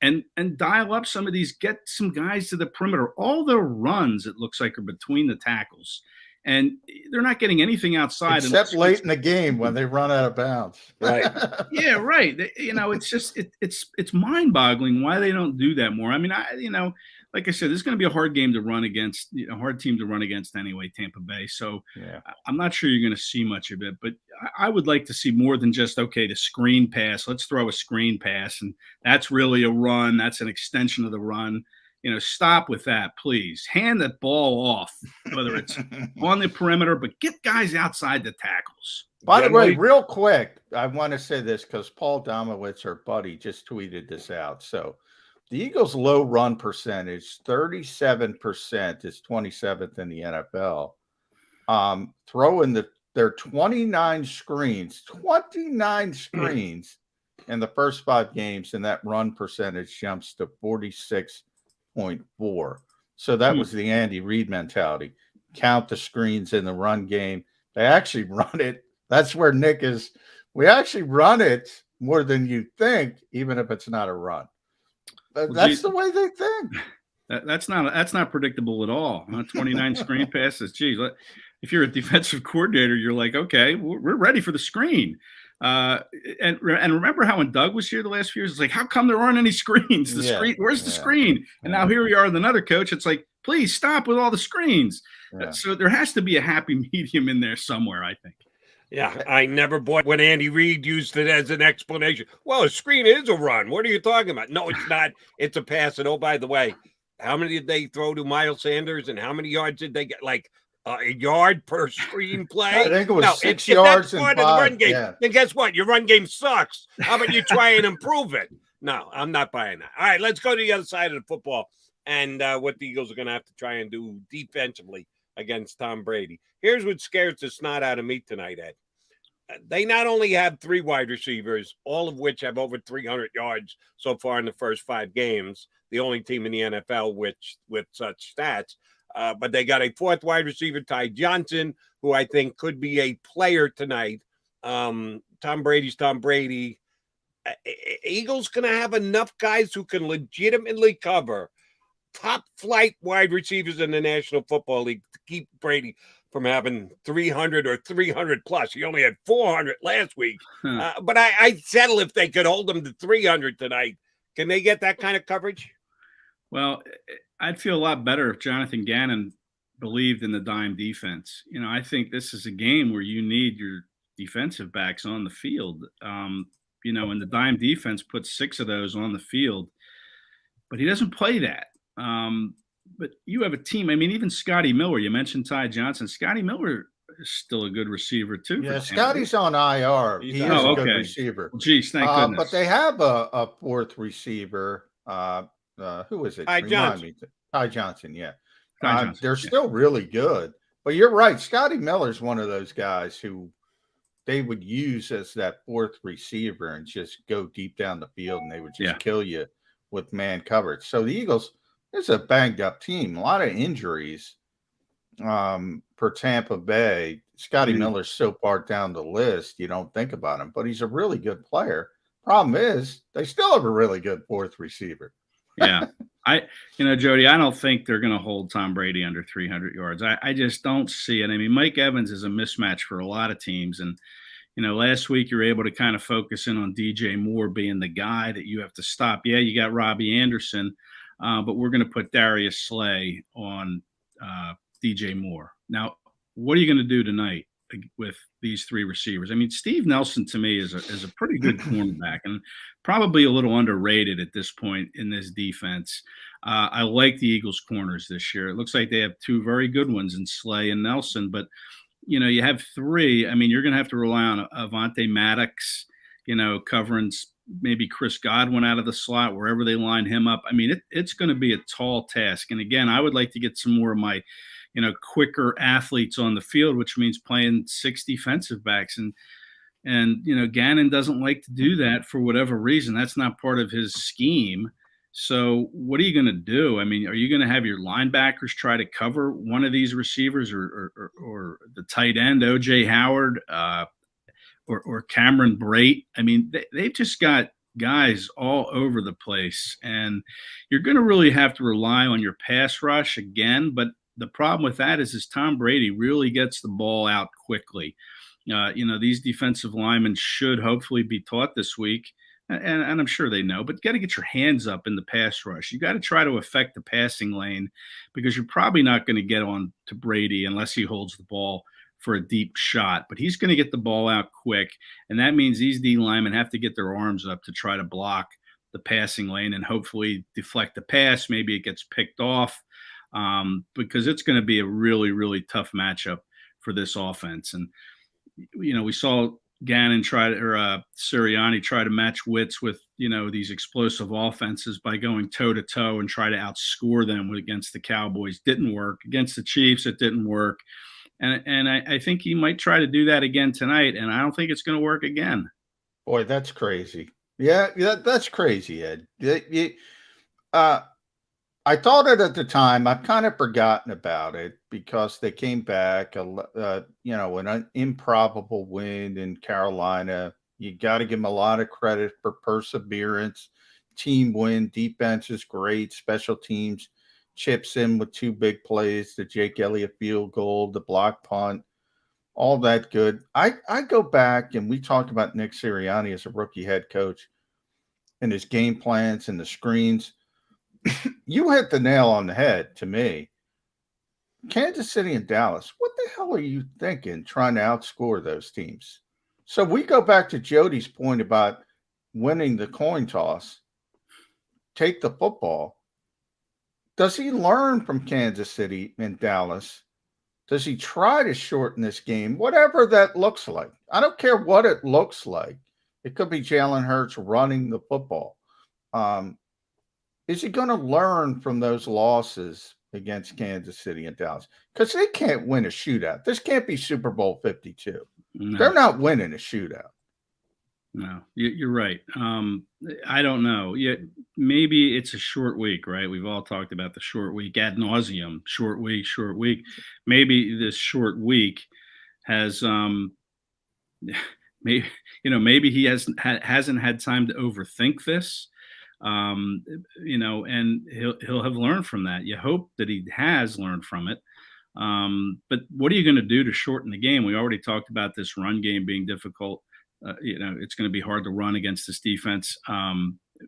and dial up some of these, get some guys to the perimeter. All their runs, it looks like, are between the tackles. And they're not getting anything outside. Except late in the game when they run out of bounds. Right. Yeah, right. It's just, it's mind-boggling why they don't do that more. I mean, like I said, this is going to be a hard game to run against, a hard team to run against anyway, Tampa Bay. So I'm not sure you're going to see much of it, but I would like to see more than just, okay, the screen pass. Let's throw a screen pass, and that's really a run. That's an extension of the run. Stop with that, please. Hand that ball off, whether it's on the perimeter, but get guys outside the tackles. By the way, real quick, I want to say this because Paul Domowitz, our buddy, just tweeted this out. So the Eagles' low run percentage, 37%, is 27th in the NFL. Throwing their 29 screens in the first 5 games, and that run percentage jumps to 46.4. So that was the Andy Reid mentality. Count the screens in the run game. They actually run it. That's where Nick is. We actually run it more than you think, even if it's not a run. That's the way they think. That's not predictable at all. 29 screen passes. Geez, if you're a defensive coordinator, you're like, okay, we're ready for the screen. And remember how when Doug was here the last few years, it's like, how come there aren't any screens? Screen, where's the screen? And now here we are with another coach. It's like, please stop with all the screens. So there has to be a happy medium in there somewhere, I think. Yeah, I never bought when Andy Reid used it as an explanation. Well, a screen is a run. What are you talking about? No, it's not. It's a pass. And oh, by the way, how many did they throw to Miles Sanders, and how many yards did they get? Like a yard per screen play? I think it was 6 yards and 5. Of the run game, then guess what? Your run game sucks. How about you try and improve it? No, I'm not buying that. All right, let's go to the other side of the football and what the Eagles are going to have to try and do defensively against Tom Brady. Here's what scares the snot out of me tonight, Ed. They not only have 3 wide receivers, all of which have over 300 yards so far in the first 5 games, the only team in the NFL with such stats, but they got a 4th wide receiver, Ty Johnson, who I think could be a player tonight. Tom Brady's Tom Brady. Eagles going to have enough guys who can legitimately cover top flight wide receivers in the National Football League to keep Brady from having 300 or 300 plus. He only had 400 last week. But I'd settle if they could hold him to 300 tonight. Can they get that kind of coverage? Well, I'd feel a lot better if Jonathan Gannon believed in the dime defense. I think this is a game where you need your defensive backs on the field. And the dime defense puts 6 of those on the field, but he doesn't play that. But you have a team. I mean, even Scotty Miller, you mentioned Ty Johnson. Scotty Miller is still a good receiver, too. Yeah, Scotty's on IR. He is a good receiver. Well, geez, thank goodness. But they have a 4th receiver. Who is it? Ty Johnson. Ty Johnson, yeah. Ty Johnson, they're still really good. But you're right. Scotty Miller's one of those guys who they would use as that 4th receiver and just go deep down the field, and they would just kill you with man coverage. So the Eagles, it's a banged up team, a lot of injuries for Tampa Bay. Scotty Miller's so far down the list, you don't think about him, but he's a really good player. Problem is, they still have a really good 4th receiver. Yeah. Jody, I don't think they're going to hold Tom Brady under 300 yards. I just don't see it. I mean, Mike Evans is a mismatch for a lot of teams. And, last week you were able to kind of focus in on DJ Moore being the guy that you have to stop. Yeah, you got Robbie Anderson. But we're going to put Darius Slay on DJ Moore. Now, what are you going to do tonight with these 3 receivers? I mean, Steve Nelson to me is a pretty good cornerback and probably a little underrated at this point in this defense. I like the Eagles' corners this year. It looks like they have 2 very good ones in Slay and Nelson, but you have 3. I mean, you're going to have to rely on Avonte Maddox, covering maybe Chris Godwin out of the slot, wherever they line him up. I mean, it's going to be a tall task. And again, I would like to get some more of my, quicker athletes on the field, which means playing 6 defensive backs. And Gannon doesn't like to do that for whatever reason. That's not part of his scheme. So what are you going to do? I mean, are you going to have your linebackers try to cover one of these receivers or the tight end, O.J. Howard, or Cameron Brate? I mean, they've just got guys all over the place, and you're going to really have to rely on your pass rush again. But the problem with that is Tom Brady really gets the ball out quickly. These defensive linemen should hopefully be taught this week and I'm sure they know, but you got to get your hands up in the pass rush. You got to try to affect the passing lane, because you're probably not going to get on to Brady unless he holds the ball for a deep shot. But he's going to get the ball out quick, and that means these D linemen have to get their arms up to try to block the passing lane and hopefully deflect the pass. Maybe it gets picked off, because it's going to be a really, really tough matchup for this offense. And, we saw Gannon Sirianni try to match wits with, these explosive offenses by going toe to toe and try to outscore them against the Cowboys. Didn't work. Against the Chiefs, it didn't work. And I think he might try to do that again tonight, and I don't think it's going to work again. Boy, that's crazy. Yeah, that's crazy, Ed. I thought it at the time. I've kind of forgotten about it because they came back, an improbable win in Carolina. You got to give them a lot of credit for perseverance. Team win, defense is great, special teams chips in with 2 big plays, the Jake Elliott field goal, the block punt, all that good. I go back, and we talked about Nick Sirianni as a rookie head coach and his game plans and the screens. You hit the nail on the head to me. Kansas City and Dallas, what the hell are you thinking trying to outscore those teams? So we go back to Jody's point about winning the coin toss, take the football. Does he learn from Kansas City and Dallas? Does he try to shorten this game, whatever that looks like? I don't care what it looks like. It could be Jalen Hurts running the football. Is he going to learn from those losses against Kansas City and Dallas? Because they can't win a shootout. This can't be Super Bowl 52. No. They're not winning a shootout. No, you're right. I don't know. Maybe it's a short week, right? We've all talked about the short week ad nauseum. Short week. Maybe this short week has, maybe he hasn't had time to overthink this. And he'll have learned from that. You hope that he has learned from it. But what are you going to do to shorten the game? We already talked about this run game being difficult. It's going to be hard to run against this defense.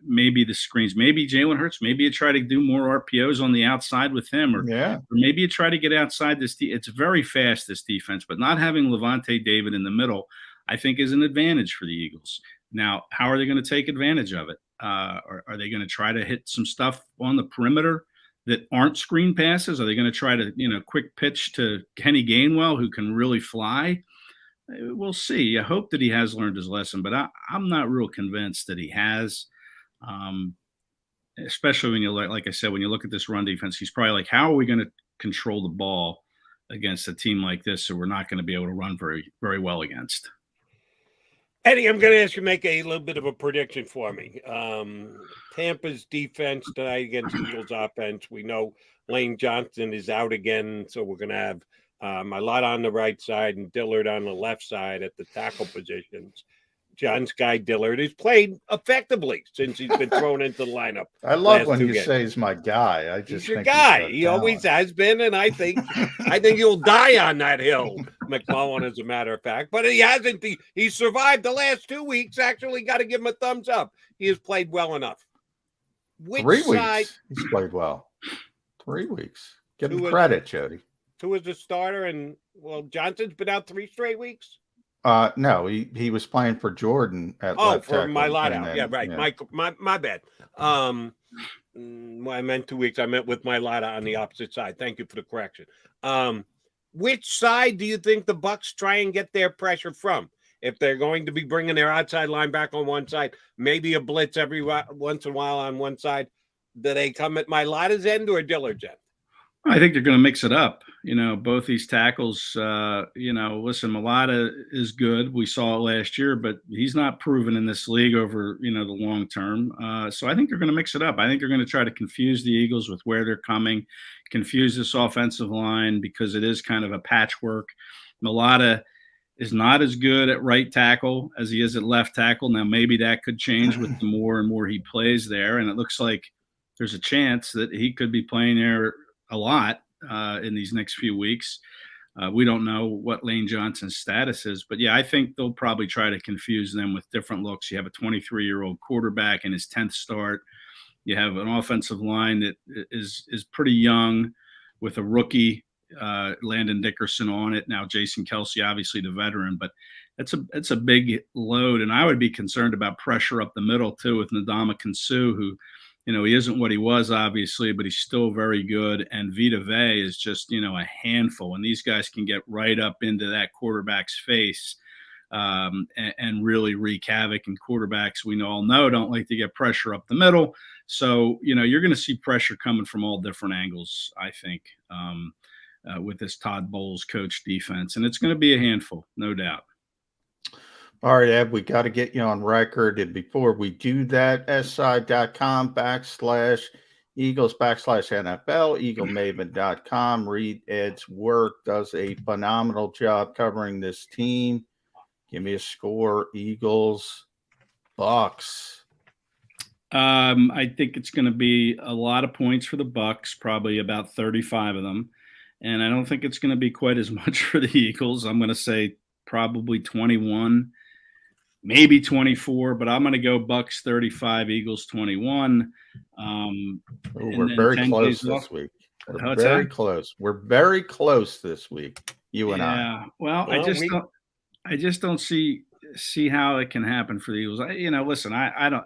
Maybe the screens, maybe Jalen Hurts, maybe you try to do more RPOs on the outside with him, or maybe you try to get outside this. It's very fast, this defense, but not having Levante David in the middle, I think, is an advantage for the Eagles. Now, how are they going to take advantage of it? Are they going to try to hit some stuff on the perimeter that aren't screen passes? Are they going to try to, quick pitch to Kenny Gainwell, who can really fly? We'll see. I hope that he has learned his lesson, but I'm not real convinced that he has. Especially when like I said, when you look at this run defense, he's probably like, how are we going to control the ball against a team like this, so we're not going to be able to run very, very well against? Eddie, I'm going to ask you to make a little bit of a prediction for me. Tampa's defense tonight against the Eagles offense. We know Lane Johnson is out again, so we're going to have Mailata on the right side and Dillard on the left side at the tackle positions. John Sky Dillard has played effectively since he's been thrown into the lineup. I love when you say he's my guy. I just he's your think guy. He always has been, and I think he'll die on that hill, McMullen, as a matter of fact. But he hasn't. He survived the last 2 weeks. Actually, got to give him a thumbs up. He has played well enough. Which 3 side? Weeks. He's played well. 3 weeks. Give him credit, Jody. 2 as a starter, and Johnson's been out 3 straight weeks. No, he was playing for Jordan at left for tackle. Mailata. Yeah, right. Yeah. My bad. I meant 2 weeks. I meant with Mailata on the opposite side. Thank you for the correction. Which side do you think the Bucs try and get their pressure from? If they're going to be bringing their outside line back on one side, maybe a blitz every once in a while on one side, do they come at Mailata's end or Dillard's end? I think they're going to mix it up. Both these tackles, listen, Mailata is good. We saw it last year, but he's not proven in this league over, the long term. So I think they're going to mix it up. I think they're going to try to confuse the Eagles with where they're coming, confuse this offensive line because it is kind of a patchwork. Mailata is not as good at right tackle as he is at left tackle. Now, maybe that could change with the more and more he plays there. And it looks like there's a chance that he could be playing there a lot in these next few weeks. We don't know what Lane Johnson's status is, but yeah, I think they'll probably try to confuse them with different looks. You have a 23-year-old quarterback in his 10th start. You have an offensive line that is pretty young with a rookie, Landon Dickerson on it. Now, Jason Kelsey, obviously the veteran, but it's a big load. And I would be concerned about pressure up the middle too with Ndamukong Suh, who, he isn't what he was, obviously, but he's still very good. And Vita Vea is just, a handful. And these guys can get right up into that quarterback's face and really wreak havoc. And quarterbacks, we all know, don't like to get pressure up the middle. So, you're going to see pressure coming from all different angles, I think, with this Todd Bowles coach defense. And it's going to be a handful, no doubt. All right, Ed, we got to get you on record. And before we do that, si.com/Eagles/NFL, EagleMaven.com. Read Ed's work, does a phenomenal job covering this team. Give me a score, Eagles, Bucks. I think it's going to be a lot of points for the Bucks, probably about 35 of them. And I don't think it's going to be quite as much for the Eagles. I'm going to say probably 21. Maybe 24, but I'm going to go Bucks 35, Eagles 21. We're very close this week. We're very close. We're very close this week. You and I. Yeah. Well, I just don't see how it can happen for the Eagles. Listen, I don't.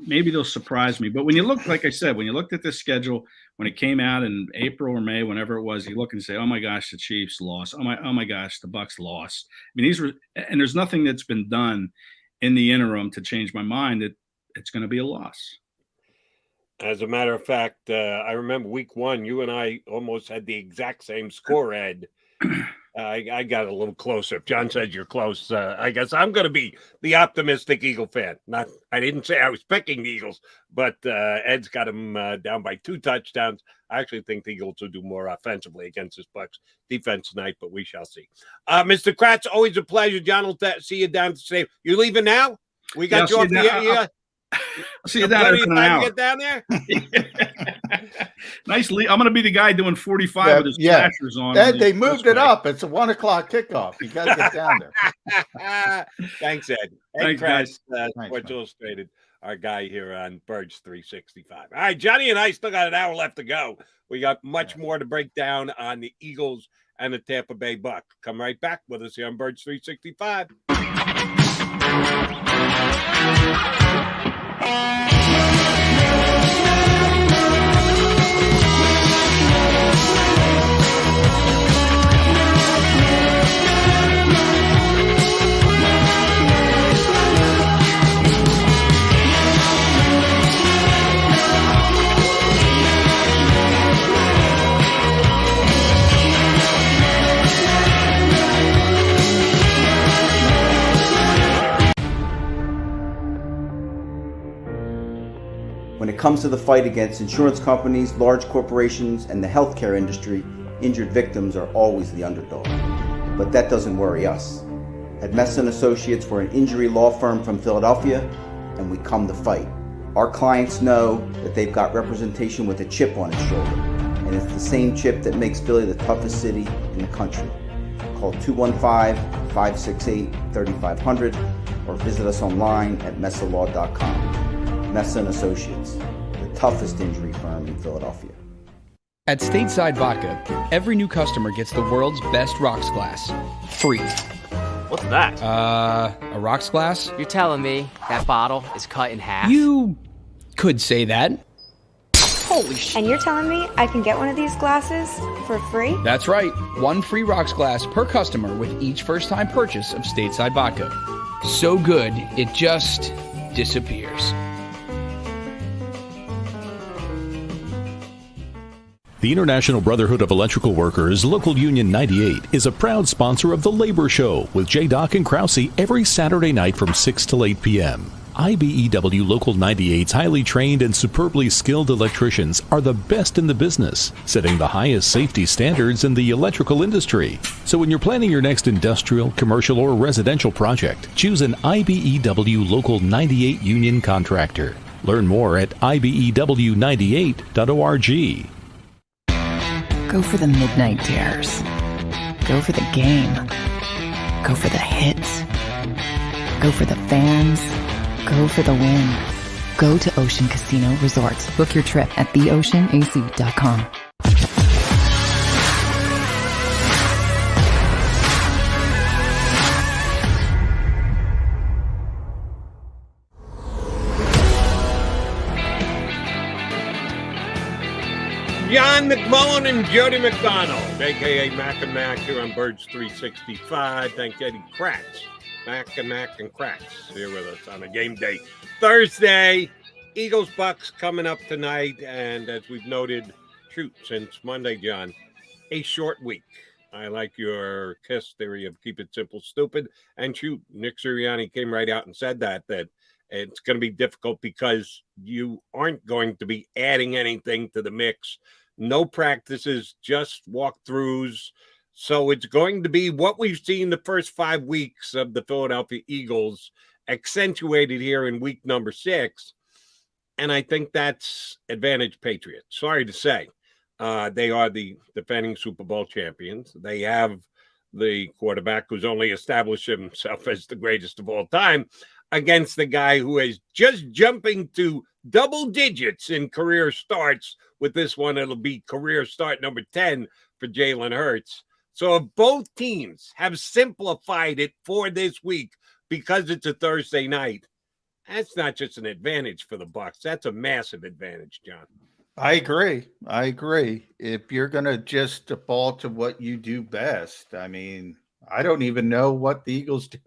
Maybe they'll surprise me, but when you look, like I said, when you looked at this schedule when it came out in April or May, whenever it was, you look and say, "Oh my gosh, the Chiefs lost. Oh my gosh, the Bucks lost." I mean, and there's nothing that's been done in the interim to change my mind that it's going to be a loss. As a matter of fact, I remember week 1, you and I almost had the exact same score, Ed. I got a little closer. If John says you're close, I guess I'm going to be the optimistic Eagle fan. I didn't say I was picking the Eagles, but Ed's got him down by 2 touchdowns. I actually think the Eagles will do more offensively against this Bucks defense tonight, but we shall see. Mr. Kracz, always a pleasure. John will see you down to save. You leaving now? We got you off the see you down there for an hour. Get down there. Nice. I'm going to be the guy doing 45 with his flashers on. Ed, they moved it up. It's a 1 o'clock kickoff. You got to get down there. Thanks, Ed. Thanks, Kracz, Sports Illustrated, our guy here on Birds 365. All right, Johnny and I still got an hour left to go. We got much more to break down on the Eagles and the Tampa Bay Bucks. Come right back with us here on Birds 365. When it comes to the fight against insurance companies, large corporations, and the healthcare industry, injured victims are always the underdog. But that doesn't worry us. At Messa & Associates, we're an injury law firm from Philadelphia, and we come to fight. Our clients know that they've got representation with a chip on its shoulder, and it's the same chip that makes Philly the toughest city in the country. Call 215-568-3500 or visit us online at messalaw.com. Messa & Associates, the toughest injury firm in Philadelphia. At Stateside Vodka, every new customer gets the world's best rocks glass, free. What's that? A rocks glass? You're telling me that bottle is cut in half? You could say that. Holy shit. And you're telling me I can get one of these glasses for free? That's right. 1 free rocks glass per customer with each first-time purchase of Stateside Vodka. So good, it just disappears. The International Brotherhood of Electrical Workers, Local Union 98, is a proud sponsor of The Labor Show with J. and Krause every Saturday night from 6 till 8 p.m. IBEW Local 98's highly trained and superbly skilled electricians are the best in the business, setting the highest safety standards in the electrical industry. So when you're planning your next industrial, commercial, or residential project, choose an IBEW Local 98 union contractor. Learn more at ibew98.org. Go for the midnight dares. Go for the game. Go for the hits. Go for the fans. Go for the win. Go to Ocean Casino Resort. Book your trip at theoceanac.com. John McMullen and Jody McDonald, a.k.a. Mac and Mac, here on Birds 365. Thank Eddie Kracz. Mac and Kracz here with us on a game day Thursday. Eagles-Bucks coming up tonight, and as we've noted, since Monday, John, a short week. I like your KISS theory of keep it simple, stupid, and Nick Sirianni came right out and said that it's going to be difficult because you aren't going to be adding anything to the mix. No practices, just walkthroughs. So it's going to be what we've seen the first 5 weeks of the Philadelphia Eagles, accentuated here in week number 6. And I think that's advantage Patriots. Sorry to say. They are the defending Super Bowl champions. They have the quarterback who's only established himself as the greatest of all time against the guy who is just jumping to double digits in career starts. With this one, it'll be career start number 10 for Jalen Hurts. So if both teams have simplified it for this week because it's a Thursday night, that's not just an advantage for the Bucs. That's a massive advantage, John. I agree. If you're going to just default to what you do best, I mean, I don't even know what the Eagles do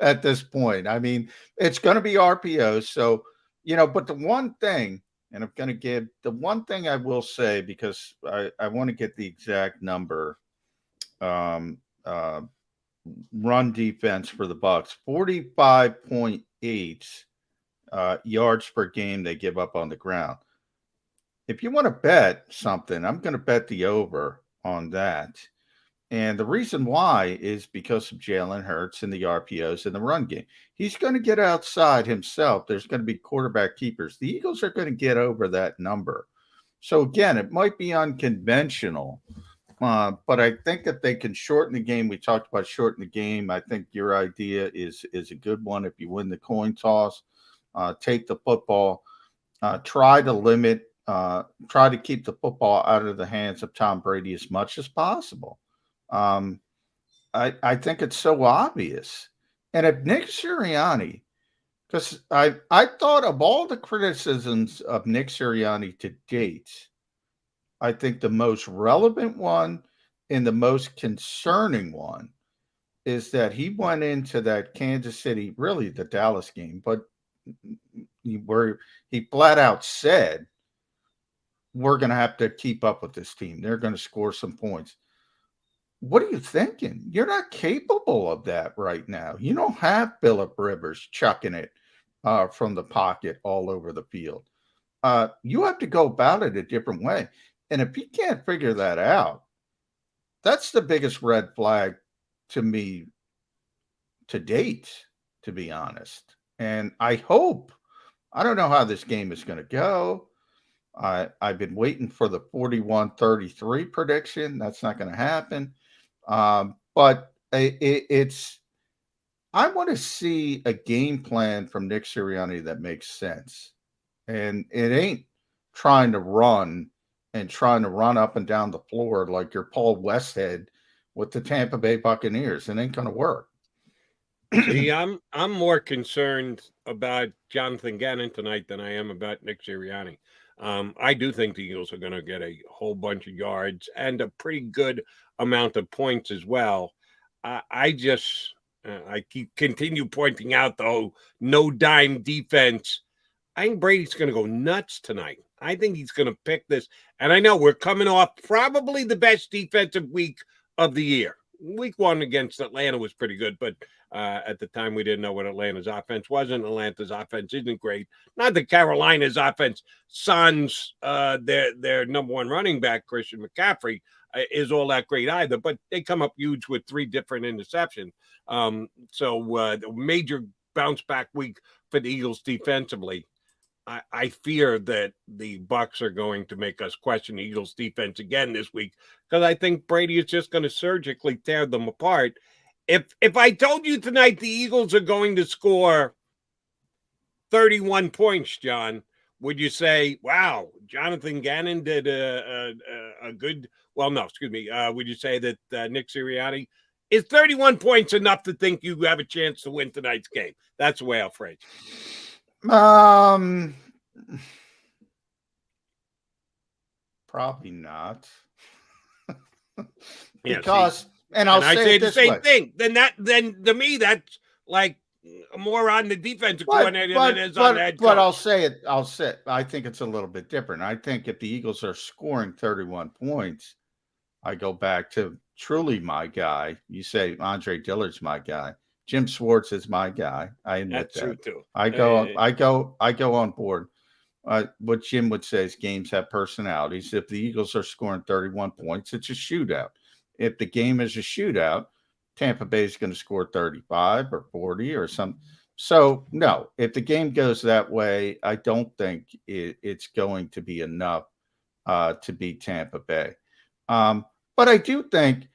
at this point. I mean, it's going to be RPOs. So, but the one thing, and I'm going to give the one thing I will say, because I want to get the exact number, run defense for the Bucs, 45.8 yards per game they give up on the ground. If you want to bet something, I'm going to bet the over on that. And the reason why is because of Jalen Hurts and the RPOs in the run game. He's going to get outside himself. There's going to be quarterback keepers. The Eagles are going to get over that number. So, again, it might be unconventional, but I think if they can shorten the game, we talked about shorten the game. I think your idea is a good one. If you win the coin toss, take the football, try to keep the football out of the hands of Tom Brady as much as possible. I think it's so obvious. And if Nick Sirianni, because I thought of all the criticisms of Nick Sirianni to date, I think the most relevant one and the most concerning one is that he went into that Kansas City, really the Dallas game, but where he flat out said, we're going to have to keep up with this team. They're going to score some points. What are you thinking? You're not capable of that right now. You don't have Phillip Rivers chucking it from the pocket all over the field. You have to go about it a different way. And if he can't figure that out, that's the biggest red flag to me to date, to be honest. And I don't know how this game is going to go. I've been waiting for the 41-33 prediction. That's not going to happen. But I want to see a game plan from Nick Sirianni that makes sense. And it ain't trying to run up and down the floor like you're Paul Westhead with the Tampa Bay Buccaneers. It ain't going to work. See, I'm more concerned about Jonathan Gannon tonight than I am about Nick Sirianni. I do think the Eagles are going to get a whole bunch of yards and a pretty good amount of points as well. I continue pointing out, though, no dime defense. I think Brady's going to go nuts tonight. I think he's going to pick this. And I know we're coming off probably the best defensive week of the year. Week 1 against Atlanta was pretty good, but at the time we didn't know what Atlanta's offense was, and Atlanta's offense isn't great. Not that Carolina's offense, sans their number one running back, Christian McCaffrey, is all that great either, but they come up huge with 3 different interceptions. So the major bounce back week for the Eagles defensively. I fear that the Bucs are going to make us question the Eagles' defense again this week, because I think Brady is just going to surgically tear them apart. If I told you tonight the Eagles are going to score 31 points, John, would you say, wow, Jonathan Gannon did a good – well, no, excuse me. Would you say that Nick Sirianni – is 31 points enough to think you have a chance to win tonight's game? That's the way I'll phrase it. Probably not. Because I'll say the same thing. Then to me that's like more on the defensive coordinator than it is on the head coach. But I'll say I think it's a little bit different. I think if the Eagles are scoring 31 points, I go back to truly my guy. You say Andre Dillard's my guy. Jim Schwartz is my guy. I admit that's true too. I go on board. What Jim would say is games have personalities. If the Eagles are scoring 31 points, it's a shootout. If the game is a shootout, Tampa Bay is going to score 35 or 40 or something. So, no, if the game goes that way, I don't think it's going to be enough to beat Tampa Bay. But I do think,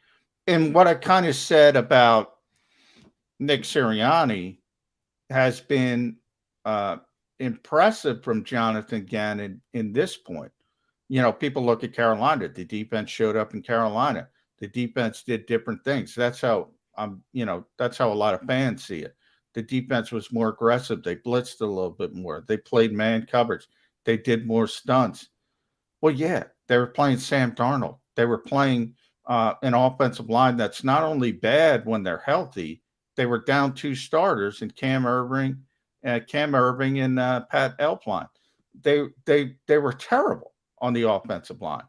and what I kind of said about Nick Sirianni has been impressive from Jonathan Gannon in this point. You know, people look at Carolina. The defense showed up in Carolina. The defense did different things. That's how that's how a lot of fans see it. The defense was more aggressive. They blitzed a little bit more. They played man coverage. They did more stunts. Well, yeah, they were playing Sam Darnold. They were playing an offensive line that's not only bad when they're healthy. They were down 2 starters in Cam Irving and Pat Elflein. They were terrible on the offensive line.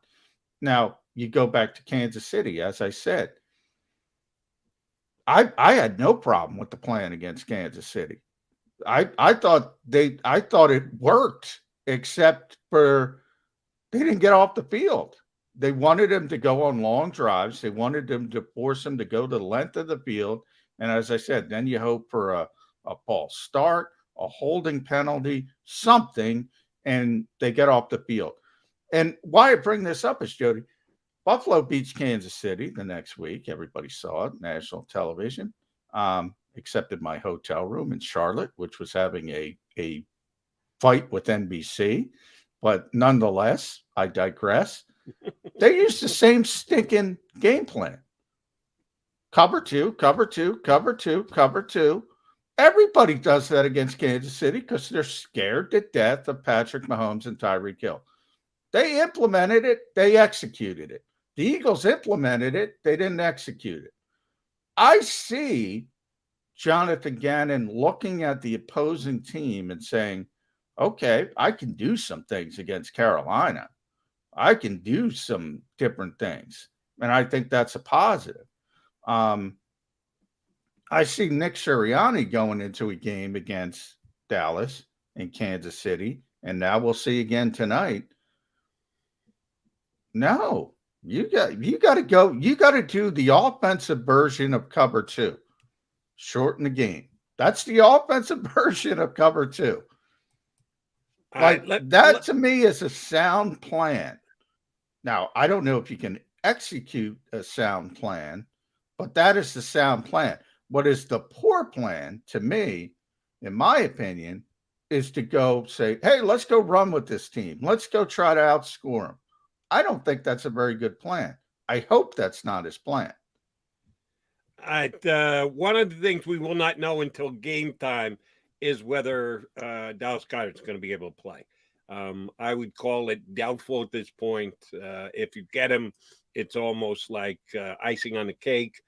Now you go back to Kansas City, as I said. I had no problem with the plan against Kansas City. I thought it worked, except for they didn't get off the field. They wanted him to go on long drives. They wanted him to force him to go the length of the field. And as I said, then you hope for a false start, a holding penalty, something, and they get off the field. And why I bring this up is, Jody, Buffalo beats Kansas City the next week. Everybody saw it, national television, except in my hotel room in Charlotte, which was having a fight with NBC. But nonetheless, I digress. They used the same stinking game plan. Cover two, cover two, cover two, cover two. Everybody does that against Kansas City because they're scared to death of Patrick Mahomes and Tyreek Hill. They implemented it. They executed it. The Eagles implemented it. They didn't execute it. I see Jonathan Gannon looking at the opposing team and saying, okay, I can do some things against Carolina. I can do some different things. And I think that's a positive. I see Nick Sirianni going into a game against Dallas and Kansas City, and now we'll see again tonight. No, you got to go. You got to do the offensive version of cover two. Shorten the game. That's the offensive version of cover two. That to me is a sound plan. Now, I don't know if you can execute a sound plan, but that is the sound plan. What is the poor plan to me, in my opinion, is to go say, hey, let's go run with this team. Let's go try to outscore them. I don't think that's a very good plan. I hope that's not his plan. One of the things we will not know until game time is whether Dallas Goedert's going to be able to play. I would call it doubtful at this point. If you get him, it's almost like icing on the cake.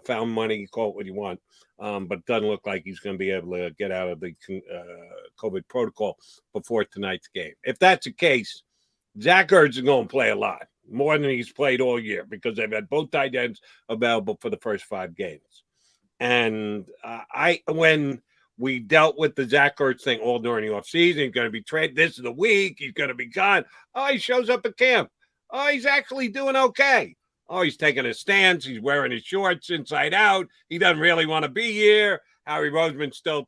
Found money, you call it what you want, but doesn't look like he's going to be able to get out of the COVID protocol before tonight's game. If that's the case, Zach Ertz is going to play a lot, more than he's played all year, because they've had both tight ends available for the first 5 games. And when we dealt with the Zach Ertz thing all during the offseason, he's going to be traded. This is the week. He's going to be gone. Oh, he shows up at camp. Oh, he's actually doing okay. Oh, he's taking a stance. He's wearing his shorts inside out. He doesn't really want to be here. Howie Roseman still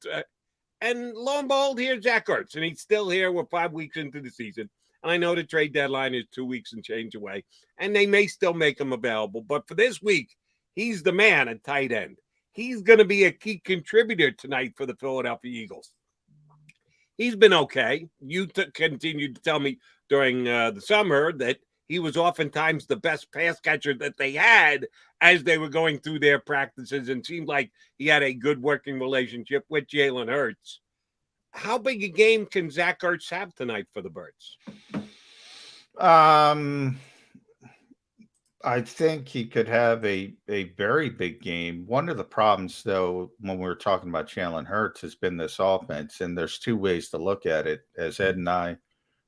And lo and behold, here's Zach Ertz, and he's still here. We're 5 weeks into the season. And I know the trade deadline is 2 weeks and change away, and they may still make him available. But for this week, he's the man at tight end. He's going to be a key contributor tonight for the Philadelphia Eagles. He's been okay. You continued to tell me during the summer that he was oftentimes the best pass catcher that they had as they were going through their practices, and seemed like he had a good working relationship with Jalen Hurts. How big a game can Zach Ertz have tonight for the Birds? I think he could have a very big game. One of the problems, though, when we were talking about Jalen Hurts, has been this offense, and there's two ways to look at it, as Ed and I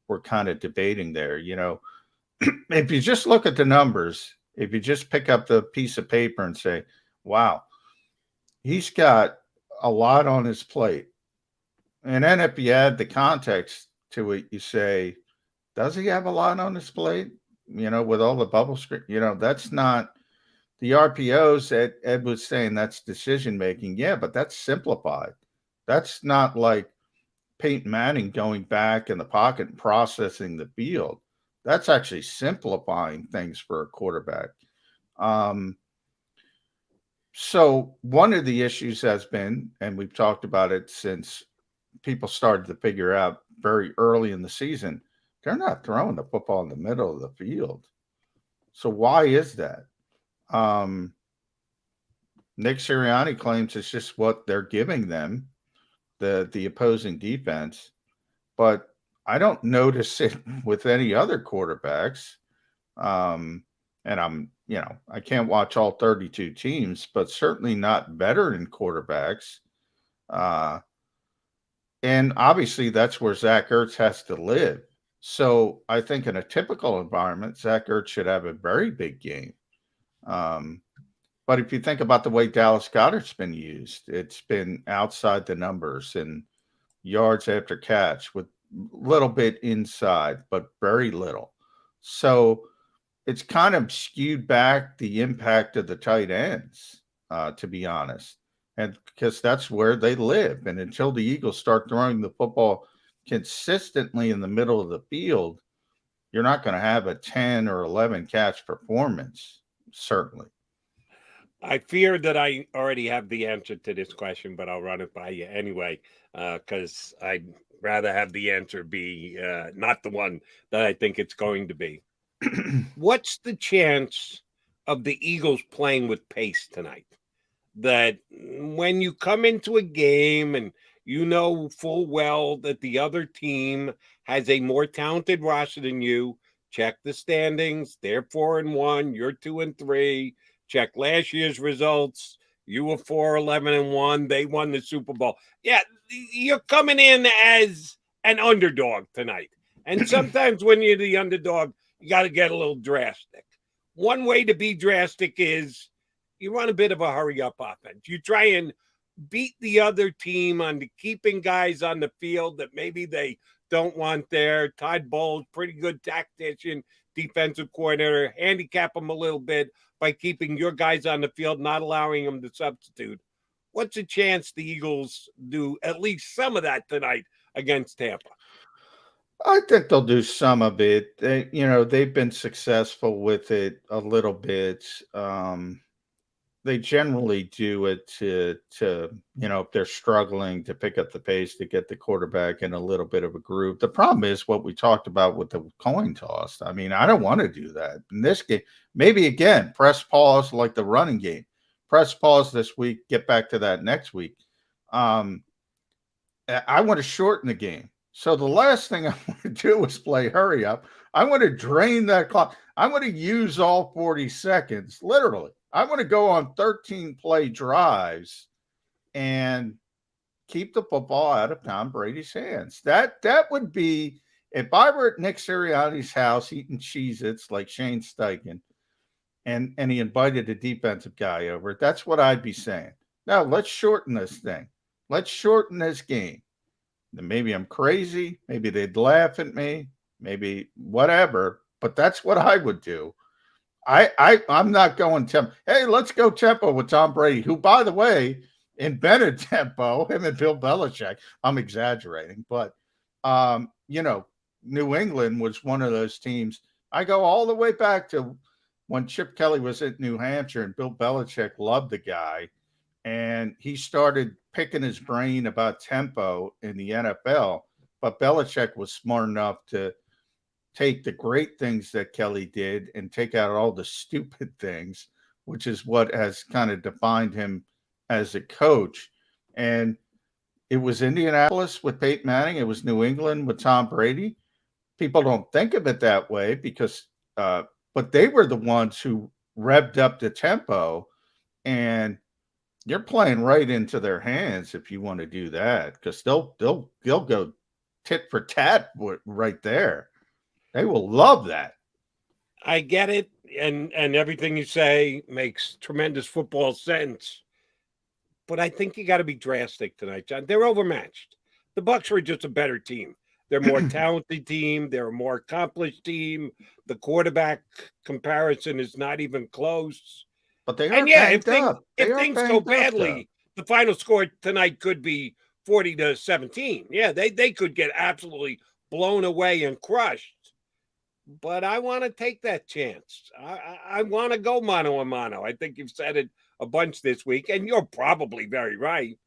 were kind of debating there. You know, if you just look at the numbers, if you just pick up the piece of paper and say, wow, he's got a lot on his plate. And then if you add the context to it, you say, does he have a lot on his plate? You know, with all the bubble screen, you know, that's not the RPOs that Ed was saying, that's decision making. Yeah, but that's simplified. That's not like Peyton Manning going back in the pocket and processing the field. That's actually simplifying things for a quarterback. So one of the issues has been, and we've talked about it since people started to figure out very early in the season, they're not throwing the football in the middle of the field. So why is that? Nick Sirianni claims it's just what they're giving them, the opposing defense. But I don't notice it with any other quarterbacks. And I can't watch all 32 teams, but certainly not veteran quarterbacks. And obviously that's where Zach Ertz has to live. So I think in a typical environment, Zach Ertz should have a very big game. But if you think about the way Dallas Goedert's been used, it's been outside the numbers and yards after catch with a little bit inside, but very little. So it's kind of skewed back the impact of the tight ends, to be honest. And because that's where they live. And until the Eagles start throwing the football consistently in the middle of the field, you're not going to have a 10 or 11 catch performance, certainly. I fear that I already have the answer to this question, but I'll run it by you anyway, because I'd rather have the answer be not the one that I think it's going to be. What's the chance of the Eagles playing with pace tonight? That when you come into a game and you know full well that the other team has a more talented roster than you, check the standings, they're 4-1, you're 2-3, check last year's results, you were 4-11-1, they won the Super Bowl. Yeah, you're coming in as an underdog tonight. And sometimes when you're the underdog, you got to get a little drastic. One way to be drastic is you run a bit of a hurry-up offense. You try and beat the other team on keeping guys on the field that maybe they don't want there. Todd Bowles, pretty good tactician, defensive coordinator, handicap them a little bit by keeping your guys on the field, not allowing them to substitute. What's the chance the Eagles do at least some of that tonight against Tampa? I think they'll do some of it. They've been successful with it a little bit. They generally do it to if they're struggling to pick up the pace, to get the quarterback in a little bit of a groove. The problem is what we talked about with the coin toss. I mean, I don't want to do that in this game. Maybe again, press pause like the running game. Press pause this week, get back to that next week. I want to shorten the game. So the last thing I want to do is play hurry up. I want to drain that clock. I want to use all 40 seconds, literally. I want to go on 13 play drives and keep the football out of Tom Brady's hands. That would be, if I were at Nick Sirianni's house eating Cheez-Its like Shane Steichen, and he invited a defensive guy over, that's what I'd be saying. Now, let's shorten this thing. Let's shorten this game. Then maybe I'm crazy. Maybe they'd laugh at me. Maybe whatever. But that's what I would do. I'm not going tempo. Hey, let's go tempo with Tom Brady, who, by the way, invented tempo, him and Bill Belichick. I'm exaggerating, but New England was one of those teams. I go all the way back to when Chip Kelly was at New Hampshire and Bill Belichick loved the guy, and he started picking his brain about tempo in the NFL. But Belichick was smart enough to take the great things that Kelly did and take out all the stupid things, which is what has kind of defined him as a coach. And it was Indianapolis with Peyton Manning. It was New England with Tom Brady. People don't think of it that way because, but they were the ones who revved up the tempo, and you're playing right into their hands if you want to do that, because they'll go tit for tat right there. They will love that. I get it, and everything you say makes tremendous football sense. But I think you got to be drastic tonight, John. They're overmatched. The Bucs were just a better team. They're a more talented team. They're a more accomplished team. The quarterback comparison is not even close. But they are banged up. If things go badly, the final score tonight could be 40-17. Yeah, they could get absolutely blown away and crushed. But I want to take that chance. I want to go mano a mano. I think you've said it a bunch this week, and you're probably very right.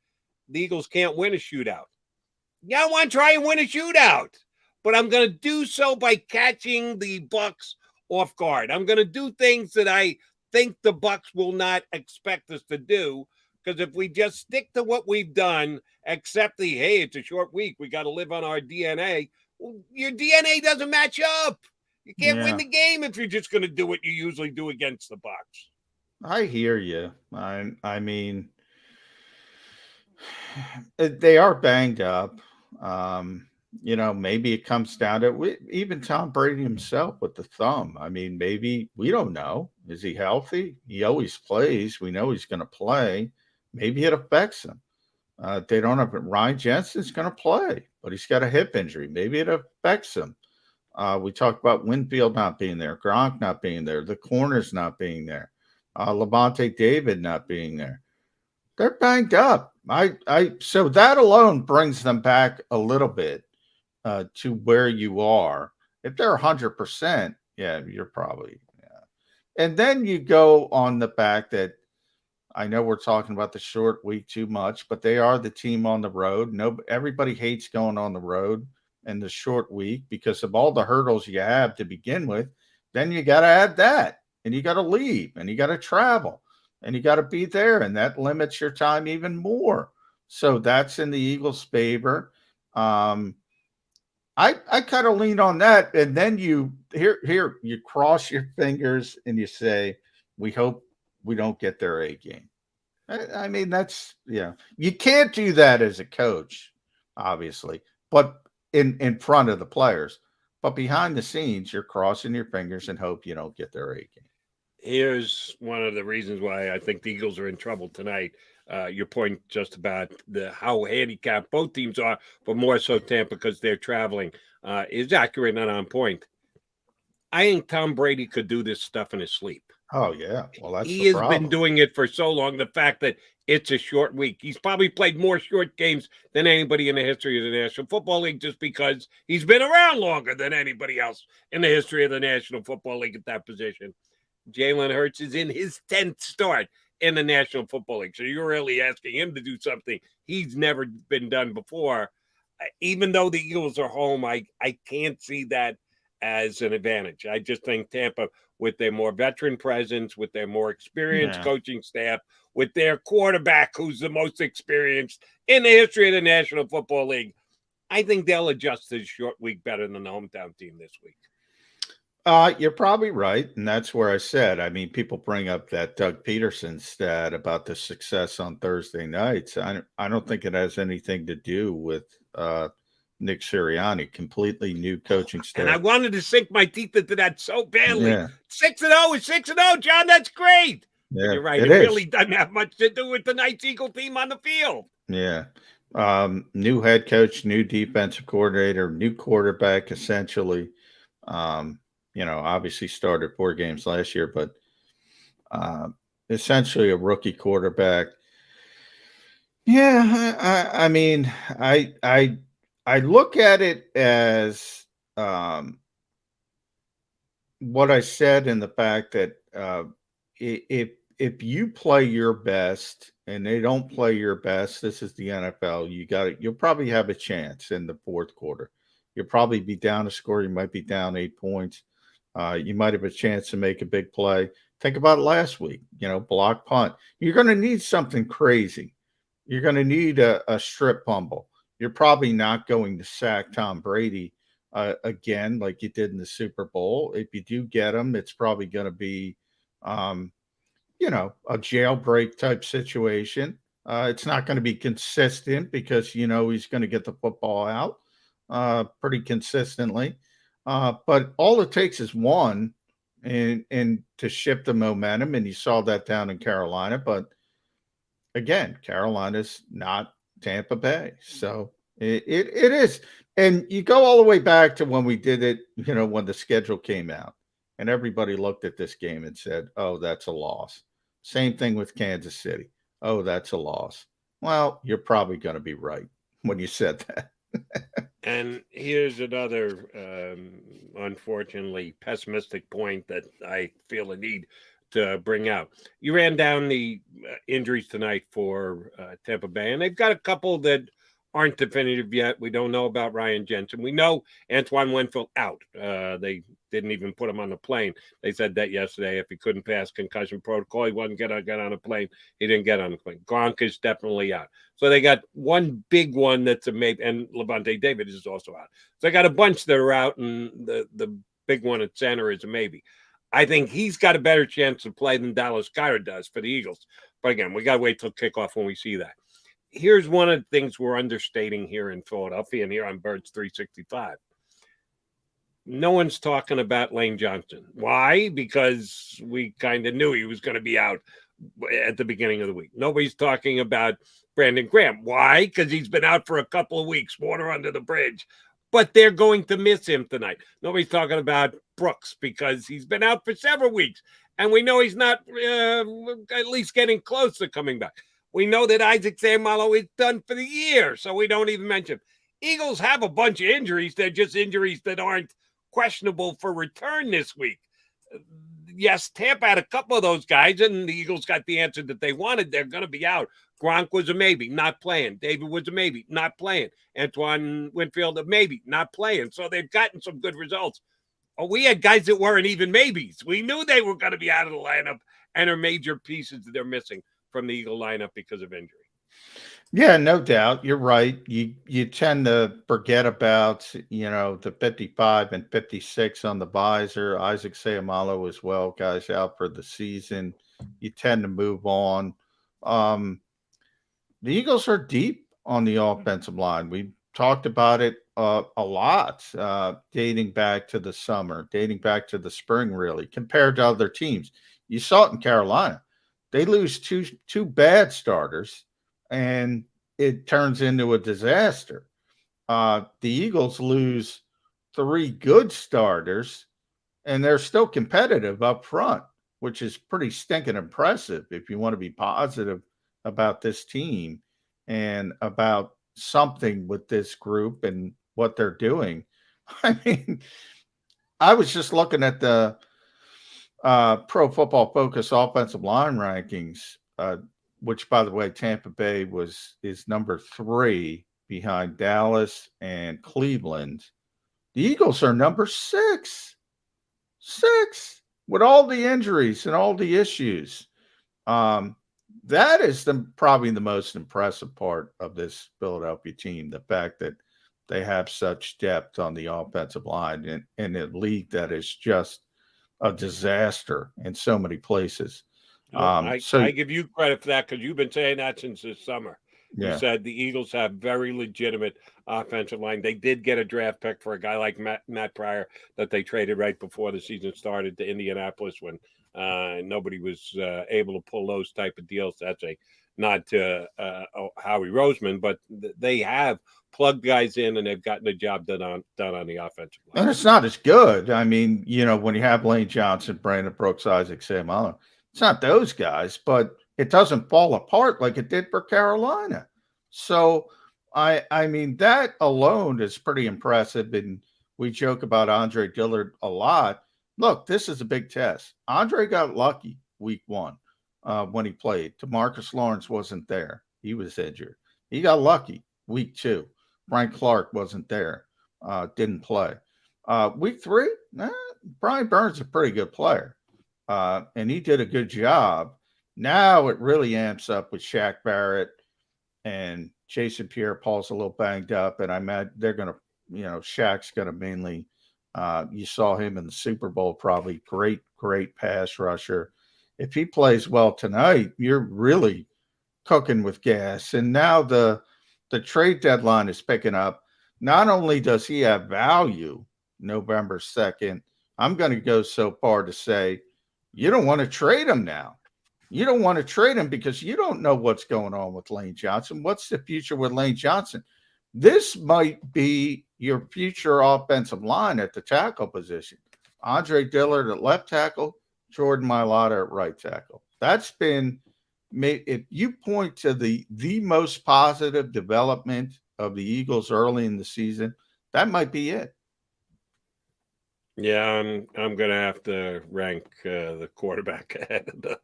The Eagles can't win a shootout. Yeah, I want to try and win a shootout, but I'm going to do so by catching the Bucs off guard. I'm going to do things that I think the Bucs will not expect us to do, because if we just stick to what we've done, accept hey, it's a short week, we got to live on our DNA, well, your DNA doesn't match up. You can't win the game if you're just going to do what you usually do against the Bucs. I hear you. I mean, they are banged up. Maybe it comes down to even Tom Brady himself with the thumb. I mean, maybe we don't know. Is he healthy? He always plays. We know he's going to play. Maybe it affects him. They don't have it. Ryan Jensen's going to play, but he's got a hip injury. Maybe it affects him. We talked about Winfield not being there, Gronk not being there, the corners not being there, Levante David not being there. They're banged up. So that alone brings them back a little bit to where you are. If they're 100%, yeah, you're probably. Yeah. And then you go on the fact that I know we're talking about the short week too much, but they are the team on the road. Everybody hates going on the road in the short week because of all the hurdles you have to begin with. Then you got to add that, and you got to leave, and you got to travel, and you got to be there, and that limits your time even more. So that's in the Eagles' favor. I kind of lean on that, and then you cross your fingers and you say, we hope we don't get their A game. I mean, that's you can't do that as a coach, obviously, but in front of the players. But behind the scenes, you're crossing your fingers and hope you don't get their A game. Here's one of the reasons why I think the Eagles are in trouble tonight. Your point just about how handicapped both teams are, but more so Tampa because they're traveling, is accurate and on point. I think Tom Brady could do this stuff in his sleep. Oh, yeah. Well, that's he has been doing it for so long. The fact that it's a short week. He's probably played more short games than anybody in the history of the National Football League just because he's been around longer than anybody else in the history of the National Football League at that position. Jalen Hurts is in his 10th start in the National Football League. So you're really asking him to do something he's never been done before. Even though the Eagles are home, I can't see that as an advantage. I just think Tampa, with their more veteran presence, with their more experienced coaching staff, with their quarterback who's the most experienced in the history of the National Football League, I think they'll adjust to the short week better than the hometown team this week. You're probably right, and that's where I said, I mean, people bring up that Doug Peterson stat about the success on Thursday nights. I don't think it has anything to do with Nick Sirianni, completely new coaching staff. And I wanted to sink my teeth into that so badly. 6-0 is 6-0, John. That's great. Yeah, you're right. It really doesn't have much to do with tonight's Eagle team on the field. Yeah. New head coach, new defensive coordinator, new quarterback, essentially. Obviously started 4 games last year, but essentially a rookie quarterback. Yeah, I mean, I look at it as what I said in the fact that if you play your best and they don't play your best, this is the NFL. You'll probably have a chance in the fourth quarter. You'll probably be down a score. You might be down 8 points. You might have a chance to make a big play. Think about last week. Block punt. You're going to need something crazy. You're going to need a strip fumble. You're probably not going to sack Tom Brady again like you did in the Super Bowl. If you do get him, it's probably going to be, a jailbreak type situation. It's not going to be consistent because he's going to get the football out pretty consistently. But all it takes is one, and to shift the momentum, and you saw that down in Carolina. But again, Carolina's not Tampa Bay, so it is. And you go all the way back to when we did it, when the schedule came out, and everybody looked at this game and said, "Oh, that's a loss." Same thing with Kansas City. "Oh, that's a loss." Well, you're probably going to be right when you said that. And here's another, unfortunately, pessimistic point that I feel a need to bring out. You ran down the injuries tonight for Tampa Bay, and they've got a couple that aren't definitive yet. We don't know about Ryan Jensen. We know Antoine Winfield out. They didn't even put him on the plane. They said that yesterday. If he couldn't pass concussion protocol, he wasn't going to get on a plane. He didn't get on the plane. Gronk is definitely out. So they got one big one that's a maybe, and Levante David is also out. So they got a bunch that are out, and the big one at center is a maybe. I think he's got a better chance to play than Dallas Goedert does for the Eagles. But again, we got to wait till kickoff when we see that. Here's one of the things we're understating here in Philadelphia and here on Birds 365. No one's talking about Lane Johnson. Why? Because we kind of knew he was going to be out at the beginning of the week. Nobody's talking about Brandon Graham. Why? Because he's been out for a couple of weeks, water under the bridge. But they're going to miss him tonight. Nobody's talking about Brooks because he's been out for several weeks. And we know he's not at least getting close to coming back. We know that Isaac Seumalo is done for the year, so we don't even mention. Eagles have a bunch of injuries. They're just injuries that aren't questionable for return this week. Yes, Tampa had a couple of those guys, and the Eagles got the answer that they wanted. They're going to be out. Gronk was a maybe, not playing. David was a maybe, not playing. Antoine Winfield a maybe, not playing. So they've gotten some good results. Oh, we had guys that weren't even maybes. We knew they were going to be out of the lineup and are major pieces that they're missing from the Eagle lineup because of injury. Yeah, no doubt. You're right. You tend to forget about, the 55 and 56 on the visor. Isaac Seumalo as well, guys out for the season. You tend to move on. The Eagles are deep on the offensive line. We talked about it a lot, dating back to the summer, dating back to the spring, really, compared to other teams. You saw it in Carolina. They lose two bad starters, and it turns into a disaster. The Eagles lose 3 good starters, and they're still competitive up front, which is pretty stinking impressive if you want to be positive about this team and about something with this group and what they're doing. I mean, I was just looking at the Pro Football Focus offensive line rankings, which, by the way, Tampa Bay is number 3 behind Dallas and Cleveland. The Eagles are number 6 with all the injuries and all the issues. That is probably the most impressive part of this Philadelphia team, the fact that they have such depth on the offensive line in a league that is just a disaster in so many places. I give you credit for that because you've been saying that since this summer. You said the Eagles have very legitimate offensive line. They did get a draft pick for a guy like Matt Pryor that they traded right before the season started to Indianapolis when nobody was able to pull those type of deals. That's a nod to Howie Roseman, but they have plugged guys in and they've gotten the job done on the offensive line. And it's not as good. I mean, when you have Lane Johnson, Brandon Brooks, Isaac Seumalo, it's not those guys, but it doesn't fall apart like it did for Carolina. So I mean, that alone is pretty impressive. And we joke about Andre Dillard a lot. Look, this is a big test. Andre got lucky week 1 when he played. DeMarcus Lawrence wasn't there. He was injured. He got lucky week 2. Frank Clark wasn't there. Didn't play. Week 3, Brian Burns is a pretty good player. And he did a good job. Now it really amps up with Shaq Barrett and Jason Pierre-Paul's a little banged up. And I imagine they're going to, Shaq's going to mainly, you saw him in the Super Bowl, probably great pass rusher. If he plays well tonight, you're really cooking with gas. And now the trade deadline is picking up. Not only does he have value November 2nd, I'm going to go so far to say you don't want to trade him now. You don't want to trade him because you don't know what's going on with Lane Johnson. What's the future with Lane Johnson? This might be your future offensive line at the tackle position. Andre Dillard at left tackle, Jordan Mailata at right tackle. That's been, if you point to the most positive development of the Eagles early in the season, that might be it. Yeah, I'm going to have to rank the quarterback ahead of the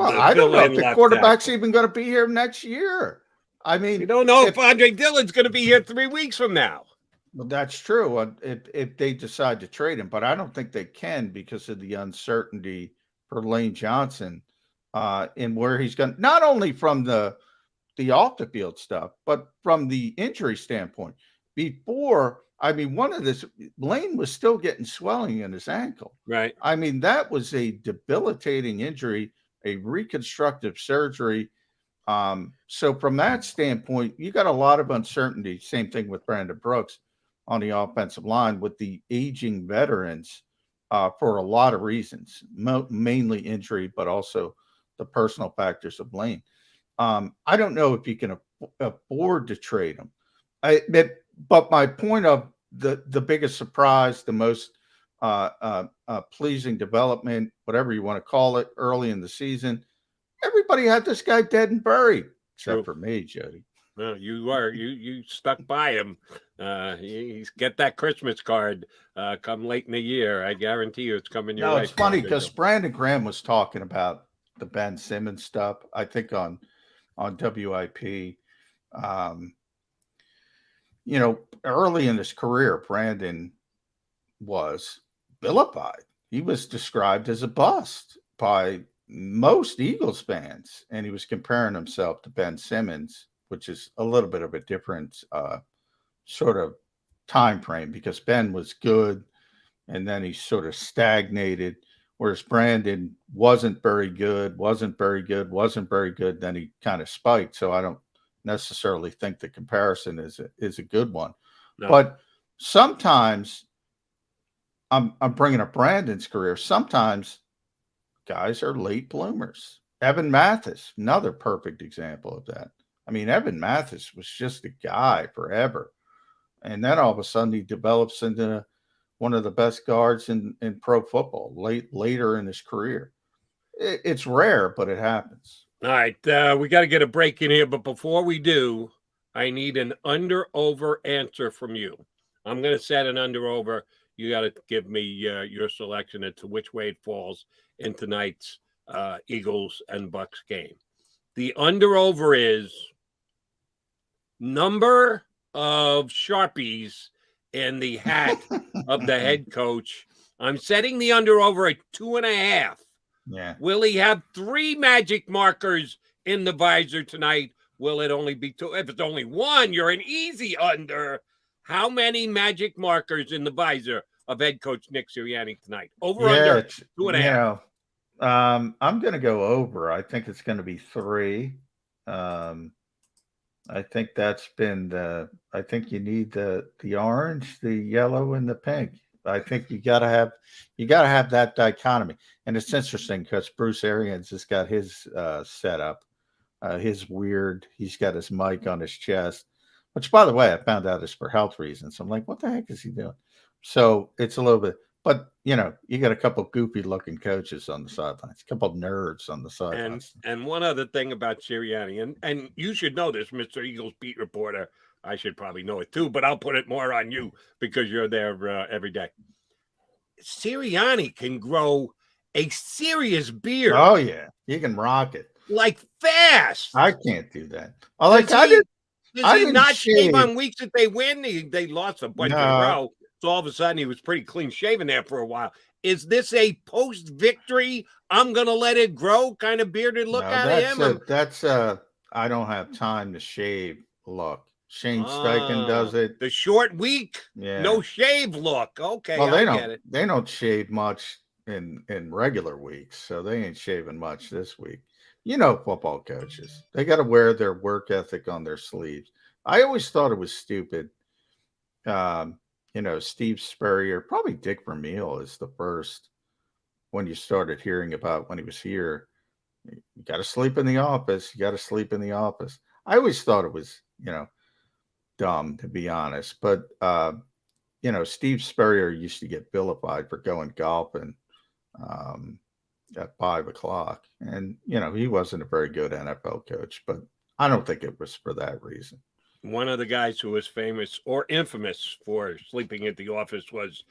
I don't know if the quarterback's even going to be here next year. I mean, you don't know if Andre Dillard's going to be here 3 weeks from now. Well, that's true if they decide to trade him, but I don't think they can because of the uncertainty for Lane Johnson in where he's going. Not only from the off the field stuff, but from the injury standpoint. Before, I mean, Lane was still getting swelling in his ankle. Right. I mean, that was a debilitating injury, a reconstructive surgery. So from that standpoint, you got a lot of uncertainty. Same thing with Brandon Brooks on the offensive line with the aging veterans for a lot of reasons, mainly injury, but also the personal factors of Lane. I don't know if you can afford to trade him. But my point of the biggest surprise, the most pleasing development, whatever you want to call it, early in the season, everybody had this guy dead and buried, except for me, Jody. Well, you stuck by him. He's get that Christmas card come late in the year. I guarantee you it's coming your way. No, it's funny because Brandon Graham was talking about the Ben Simmons stuff, I think on WIP. Early in his career, Brandon was vilified. He was described as a bust by most Eagles fans, and he was comparing himself to Ben Simmons, which is a little bit of a different sort of time frame because Ben was good, and then he sort of stagnated, whereas Brandon wasn't very good, then he kind of spiked. So I don't necessarily think the comparison is a good one. No. But sometimes I'm bringing up Brandon's career. Sometimes guys are late bloomers. Evan Mathis, another perfect example of that. I mean, Evan Mathis was just a guy forever. And then all of a sudden he develops into one of the best guards in pro football later in his career. It's rare, but it happens. All right, we got to get a break in here. But before we do, I need an under-over answer from you. I'm going to set an under-over. You got to give me your selection as to which way it falls in tonight's Eagles and Bucks game. The under-over is number of Sharpies in the hat of the head coach. I'm setting the under-over at 2.5. Yeah. Will he have 3 magic markers in the visor tonight? Will it only be 2? If it's only 1, you're an easy under. How many magic markers in the visor of head coach Nick Sirianni tonight? Over under 2.5. I'm going to go over. I think it's going to be 3. I think that's been I think you need the orange, the yellow, and the pink. I think you gotta have that dichotomy. And it's interesting because Bruce Arians has got his setup, his weird. He's got his mic on his chest, which, by the way, I found out is for health reasons. I'm like, what the heck is he doing? So it's a little bit. But, you got a couple goofy looking coaches on the sidelines, a couple nerds on the sidelines. And one other thing about Sirianni, and you should know this, Mr. Eagles beat reporter. I should probably know it too, but I'll put it more on you because you're there every day. Sirianni can grow a serious beard. Oh, yeah. You can rock it. Like fast. I can't do that. Does he not shave on weeks that they win? They lost a bunch in a row. So all of a sudden he was pretty clean shaven there for a while. Is this a post-victory, I'm going to let it grow kind of bearded look out of him? That's I don't have time to shave look. Shane Steichen does it. The short week, no shave look. Okay, well, get it. They don't shave much in regular weeks, so they ain't shaving much this week. Football coaches, they got to wear their work ethic on their sleeves. I always thought it was stupid. Steve Spurrier, probably Dick Vermeil is the first when you started hearing about when he was here. You got to sleep in the office. You got to sleep in the office. I always thought it was, dumb, to be honest. But, Steve Spurrier used to get vilified for going golfing at 5:00. And, he wasn't a very good NFL coach, but I don't think it was for that reason. One of the guys who was famous or infamous for sleeping at the office was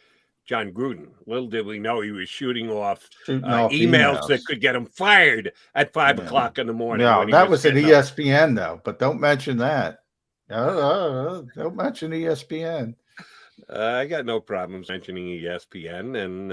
John Gruden. Little did we know he was shooting off emails that could get him fired at 5:00 in the morning. No, that was at ESPN, though, but don't mention that. Don't mention ESPN. I got no problems mentioning ESPN, and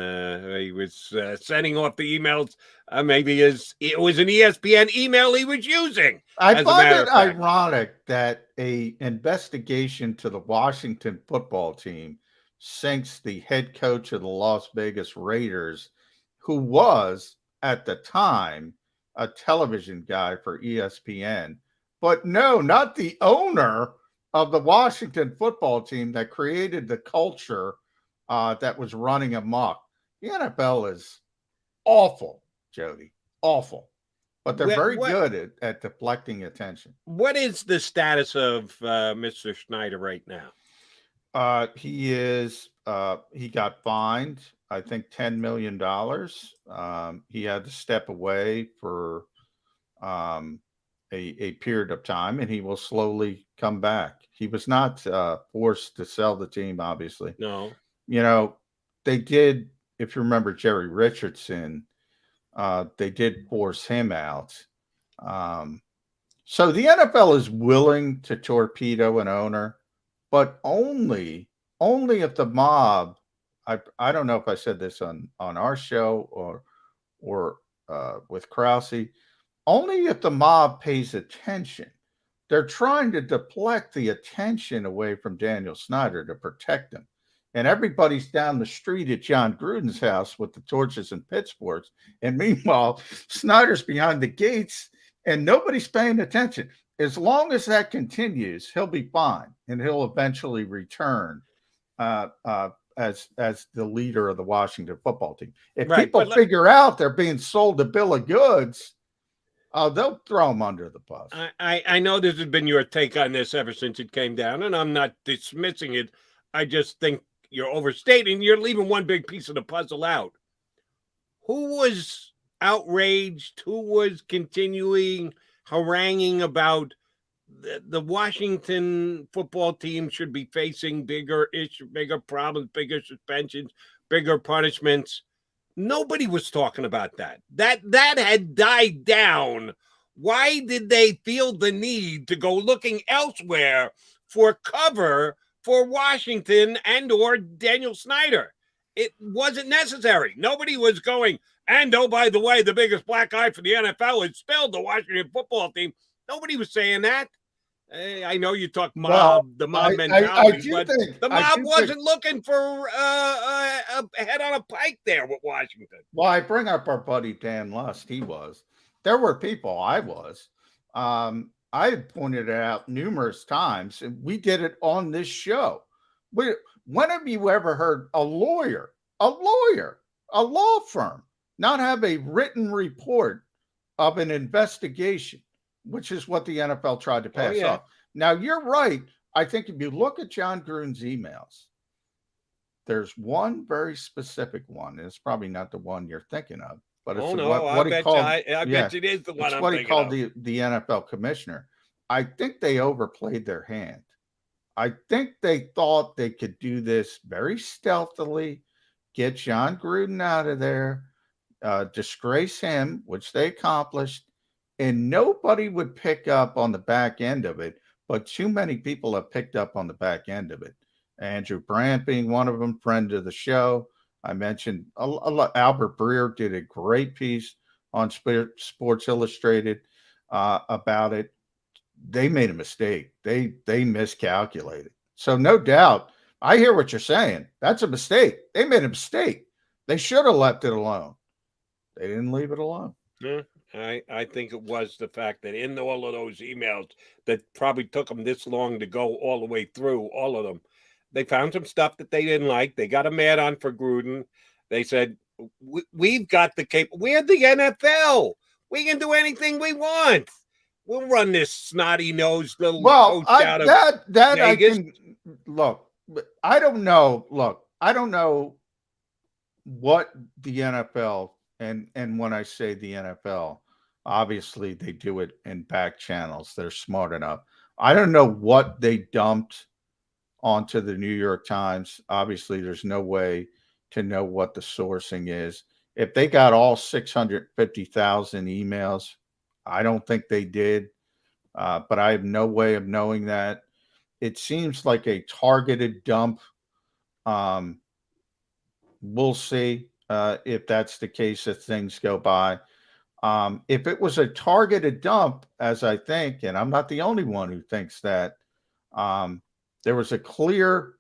he was sending off the emails. Maybe it was an ESPN email he was using. I find it ironic that a investigation to the Washington football team sinks the head coach of the Las Vegas Raiders, who was at the time a television guy for ESPN, but no, not the owner of the Washington football team that created the culture that was running amok. The NFL is awful, Jody, awful. But they're very good at deflecting attention. What is the status of Mr. Snyder right now? He got fined, I think, $10 million. He had to step away for a period of time, and he will slowly come back. He was not forced to sell the team, obviously. No. They did, if you remember Jerry Richardson, they did force him out. So the NFL is willing to torpedo an owner, but only if the mob, I don't know if I said this on our show or with Kracz, only if the mob pays attention. They're trying to deflect the attention away from Daniel Snyder to protect him. And everybody's down the street at John Gruden's house with the torches and pitchforks. And meanwhile, Snyder's behind the gates and nobody's paying attention. As long as that continues, he'll be fine and he'll eventually return as the leader of the Washington football team. If people figure out they're being sold a bill of goods, they'll throw him under the bus. I know this has been your take on this ever since it came down, and I'm not dismissing it. I just think you're overstating. You're leaving one big piece of the puzzle out. Who was outraged? Who was continuing haranguing about the Washington football team should be facing bigger issues, bigger problems, bigger suspensions, bigger punishments? Nobody was talking about that. That had died down. Why did they feel the need to go looking elsewhere for cover for Washington and or Daniel Snyder? It wasn't necessary. Nobody was going, and oh, by the way, the biggest black eye for the NFL has spilled the Washington football team. Nobody was saying that. I know you talk mob, the mob mentality, but the mob wasn't looking for a head on a pike there with Washington. Well, I bring up our buddy Dan Lust. He was. There were people. I was. I had pointed it out numerous times, and we did it on this show. When have you ever heard a lawyer, a law firm, not have a written report of an investigation, which is what the NFL tried to pass off? Now, you're right. I think if you look at John Gruden's emails, there's one very specific one. And it's probably not the one you're thinking of, but it's I bet you it is the one I'm what he thinking called of. the NFL commissioner. I think they overplayed their hand. I think they thought they could do this very stealthily, get John Gruden out of there, disgrace him, which they accomplished, and nobody would pick up on the back end of it. But too many people have picked up on the back end of it. Andrew Brandt being one of them, friend of the show. I mentioned Albert Breer did a great piece on Sports Illustrated about it. They made a mistake. They miscalculated. So no doubt, I hear what you're saying. That's a mistake. They made a mistake. They should have left it alone. They didn't leave it alone. Yeah, I think it was the fact that in all of those emails that probably took them this long to go all the way through all of them, they found some stuff that they didn't like. They got a mad on for Gruden. They said, we've got the we're the NFL. We can do anything we want. We'll run this snotty-nosed little coach out of Vegas. I don't know. Look, I don't know what the NFL, and when I say the NFL, obviously they do it in back channels. They're smart enough. I don't know what they dumped onto the New York Times. Obviously, there's no way to know what the sourcing is. If they got all 650,000 emails, I don't think they did, but I have no way of knowing that. It seems like a targeted dump. We'll see if that's the case as things go by. If it was a targeted dump, as I think, and I'm not the only one who thinks that, there was a clear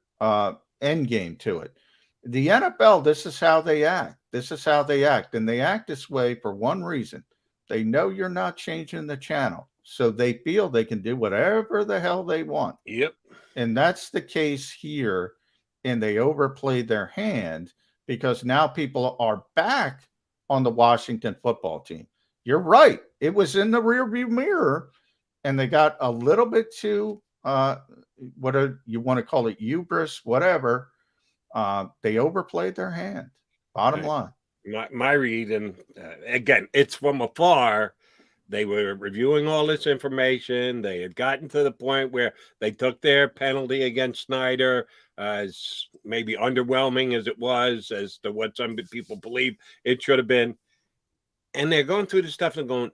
end game to it. The NFL, this is how they act. This is how they act. And they act this way for one reason. They know you're not changing the channel. So they feel they can do whatever the hell they want. Yep. And that's the case here. And they overplayed their hand because now people are back on the Washington football team. You're right. It was in the rearview mirror, and they got a little bit too, you want to call it, hubris, whatever. They overplayed their hand. Bottom line. My read, and again, it's from afar. They were reviewing all this information. They had gotten to the point where they took their penalty against Snyder, as maybe underwhelming as it was, as to what some people believe it should have been. And they're going through the stuff and going,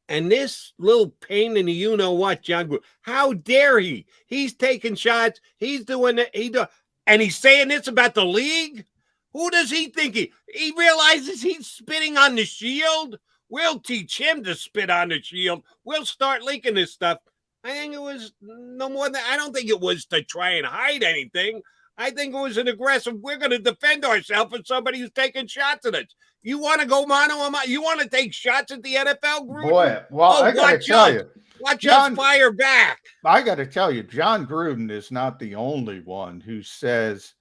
and this little pain in the you-know-what, John Gruden, how dare he? He's taking shots. He's doing it. And he's saying this about the league? Who does he think he realizes he's spitting on the shield? We'll teach him to spit on the shield. We'll start leaking this stuff. I think it was no more than, I don't think it was to try and hide anything. I think it was an aggressive, we're going to defend ourselves from somebody who's taking shots at us. You want to go mano a mano? You want to take shots at the NFL group? Boy, well, I got to tell you. Watch us fire back. I got to tell you, John Gruden is not the only one who says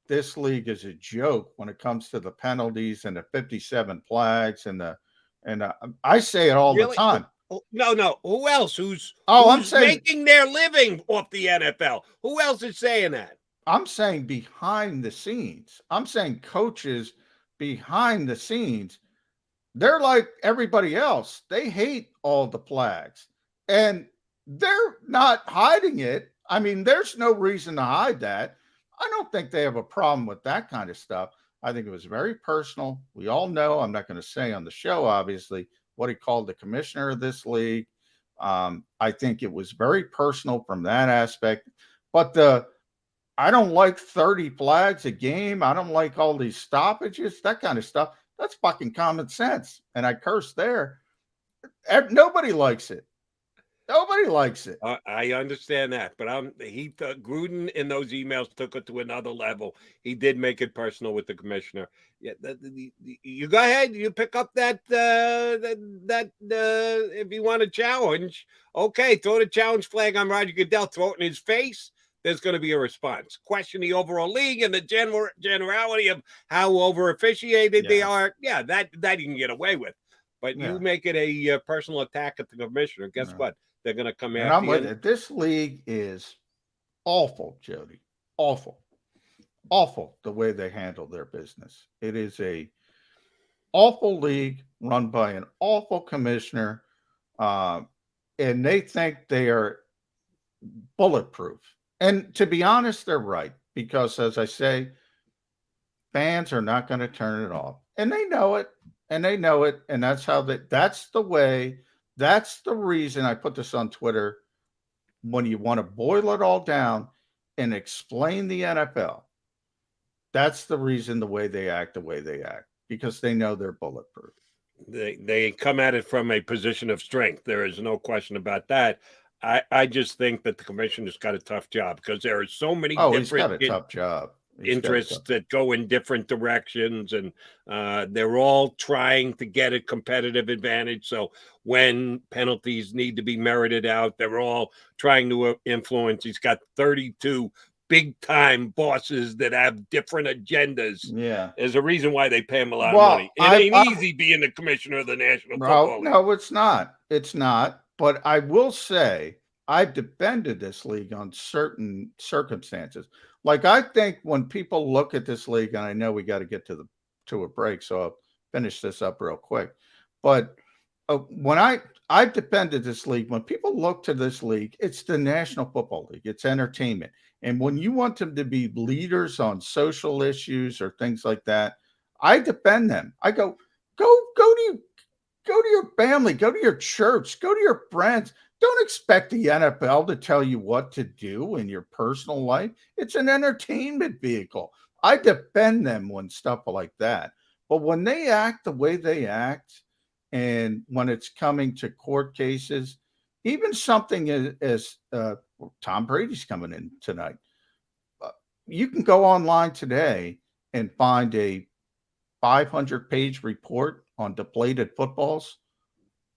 this league is a joke when it comes to the penalties and the 57 flags and I say it all the time. No. Who else? Who's making their living off the NFL? Who else is saying that? I'm saying behind the scenes. I'm saying coaches behind the scenes. They're like everybody else. They hate all the flags. And they're not hiding it. I mean, there's no reason to hide that. I don't think they have a problem with that kind of stuff. I think it was very personal. We all know, I'm not going to say on the show, obviously, what he called the commissioner of this league. I think it was very personal from that aspect. But I don't like 30 flags a game. I don't like all these stoppages, that kind of stuff. That's fucking common sense. And I curse there. Nobody likes it. Nobody likes it. I understand that, but Gruden in those emails took it to another level. He did make it personal with the commissioner. Yeah, you go ahead. You pick up that if you want a challenge, okay, throw the challenge flag on Roger Goodell. Throw it in his face. There's going to be a response. Question the overall league and the generality of how over officiated they are. Yeah, that you can get away with. But you make it a personal attack at the commissioner. Guess what? They're going to come after you. This league is awful, Jody. Awful. awful the way they handle their business. It is a awful league run by an awful commissioner, and they think they are bulletproof. And to be honest, they're right, because as I say, fans are not going to turn it off, and they know it, and that's how that's the way. That's the reason I put this on Twitter. When you want to boil it all down and explain the NFL, that's the reason the way they act, because they know they're bulletproof. They come at it from a position of strength. There is no question about that. I just think that the commissioner's got a tough job, because there are so many he's got a tough job. Interests that go in different directions, and they're all trying to get a competitive advantage. So when penalties need to be merited out, they're all trying to influence. He's got 32 big-time bosses that have different agendas. Yeah. There's a reason why they pay him a lot of money. It ain't easy being the commissioner of the National Football League. No, it's not. It's not. But I will say I've defended this league on certain circumstances. Like, I think when people look at this league, and I know we got to get to a break, so I'll finish this up real quick. But when I've defended this league, when people look to this league, it's the National Football League. It's entertainment. And when you want them to be leaders on social issues or things like that, I defend them. I go to your family, go to your church, go to your friends. Don't expect the NFL to tell you what to do in your personal life. It's an entertainment vehicle. I defend them when stuff like that. But when they act the way they act, and when it's coming to court cases, even something as Tom Brady's coming in tonight, you can go online today and find a 500-page report on deflated footballs,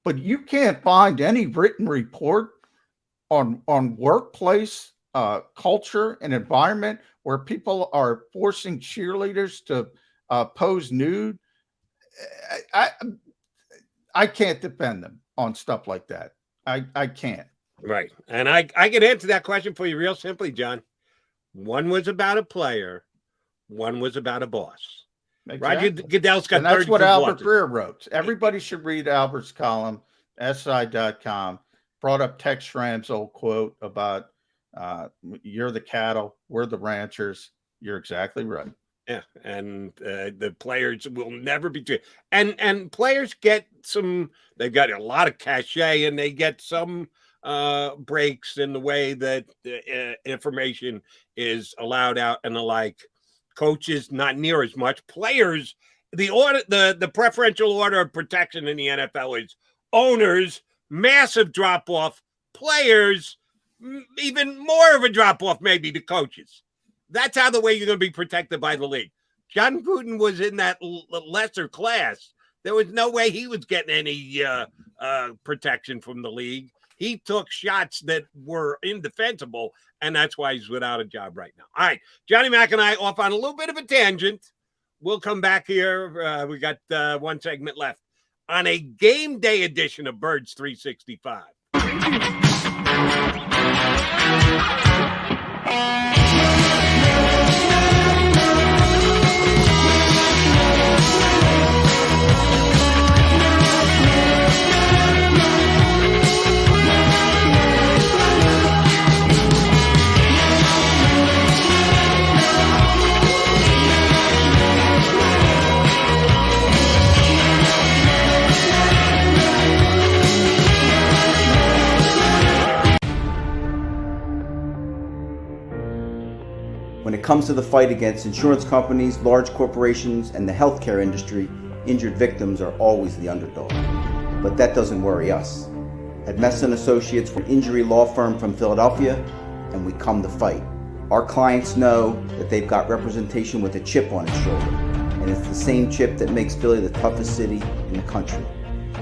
but you can't find any written report on workplace culture and environment where people are forcing cheerleaders to pose nude. I can't defend them on stuff like that. I can't. Right. And I can answer that question for you real simply, John. One was about a player. One was about a boss. Exactly. Roger Goodell's got 30. And that's what Albert Breer wrote. Everybody should read Albert's column, SI.com. Brought up Tex Schramm's old quote about you're the cattle, we're the ranchers. You're exactly right. Yeah, and the players will never be treated. And players get some, they've got a lot of cachet, and they get some breaks in the way that information is allowed out and the like. Coaches, not near as much. Players, the preferential order of protection in the NFL is owners, massive drop-off, players, even more of a drop-off maybe to coaches. That's how the way you're going to be protected by the league. John Gruden was in that lesser class. There was no way he was getting any protection from the league. He took shots that were indefensible, and that's why he's without a job right now. All right, Johnny Mac and I off on a little bit of a tangent. We'll come back here. We got one segment left on a game day edition of Birds 365. When it comes to the fight against insurance companies, large corporations, and the healthcare industry, injured victims are always the underdog. But that doesn't worry us. At Messa & Associates, we're an injury law firm from Philadelphia, and we come to fight. Our clients know that they've got representation with a chip on its shoulder, and it's the same chip that makes Philly the toughest city in the country.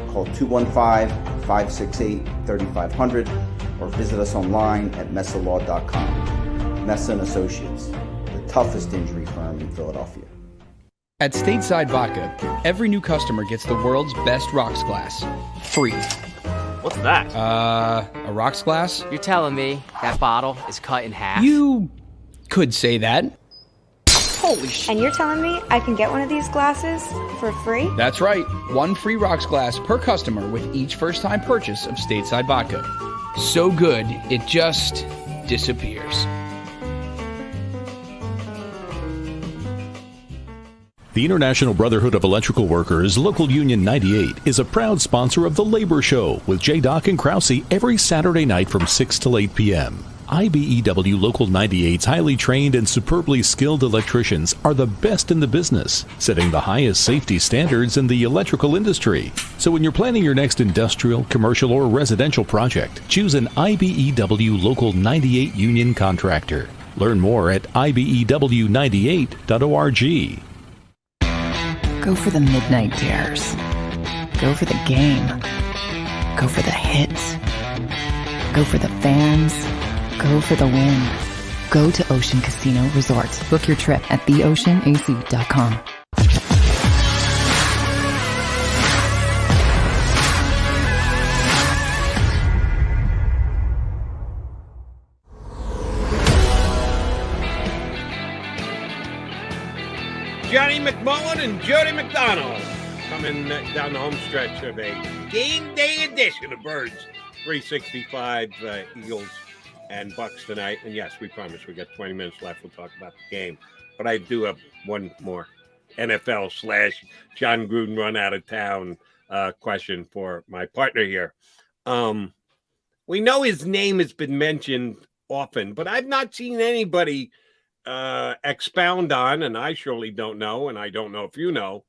Call 215-568-3500 or visit us online at messalaw.com. Messa & Associates, the toughest injury firm in Philadelphia. At Stateside Vodka, every new customer gets the world's best rocks glass, free. What's that? A rocks glass? You're telling me that bottle is cut in half? You could say that. Holy shit. And you're telling me I can get one of these glasses for free? That's right. One free rocks glass per customer with each first-time purchase of stateside vodka. So good, it just disappears. The International Brotherhood of Electrical Workers, Local Union 98, is a proud sponsor of The Labor Show with J. and Kracz every Saturday night from 6 till 8 p.m. IBEW Local 98's highly trained and superbly skilled electricians are the best in the business, setting the highest safety standards in the electrical industry. So when you're planning your next industrial, commercial, or residential project, choose an IBEW Local 98 union contractor. Learn more at ibew98.org. Go for the midnight dares. Go for the game. Go for the hits. Go for the fans. Go for the win. Go to Ocean Casino Resort. Book your trip at theoceanac.com. Johnny McMullen and Jody McDonald coming down the home stretch of a game day edition of Birds 365 Eagles and Bucks tonight. And yes, we promise we got 20 minutes left. We'll talk about the game. But I do have one more NFL/John Gruden run out of town question for my partner here. We know his name has been mentioned often, but I've not seen anybody expound on, and I surely don't know, and I don't know if you know.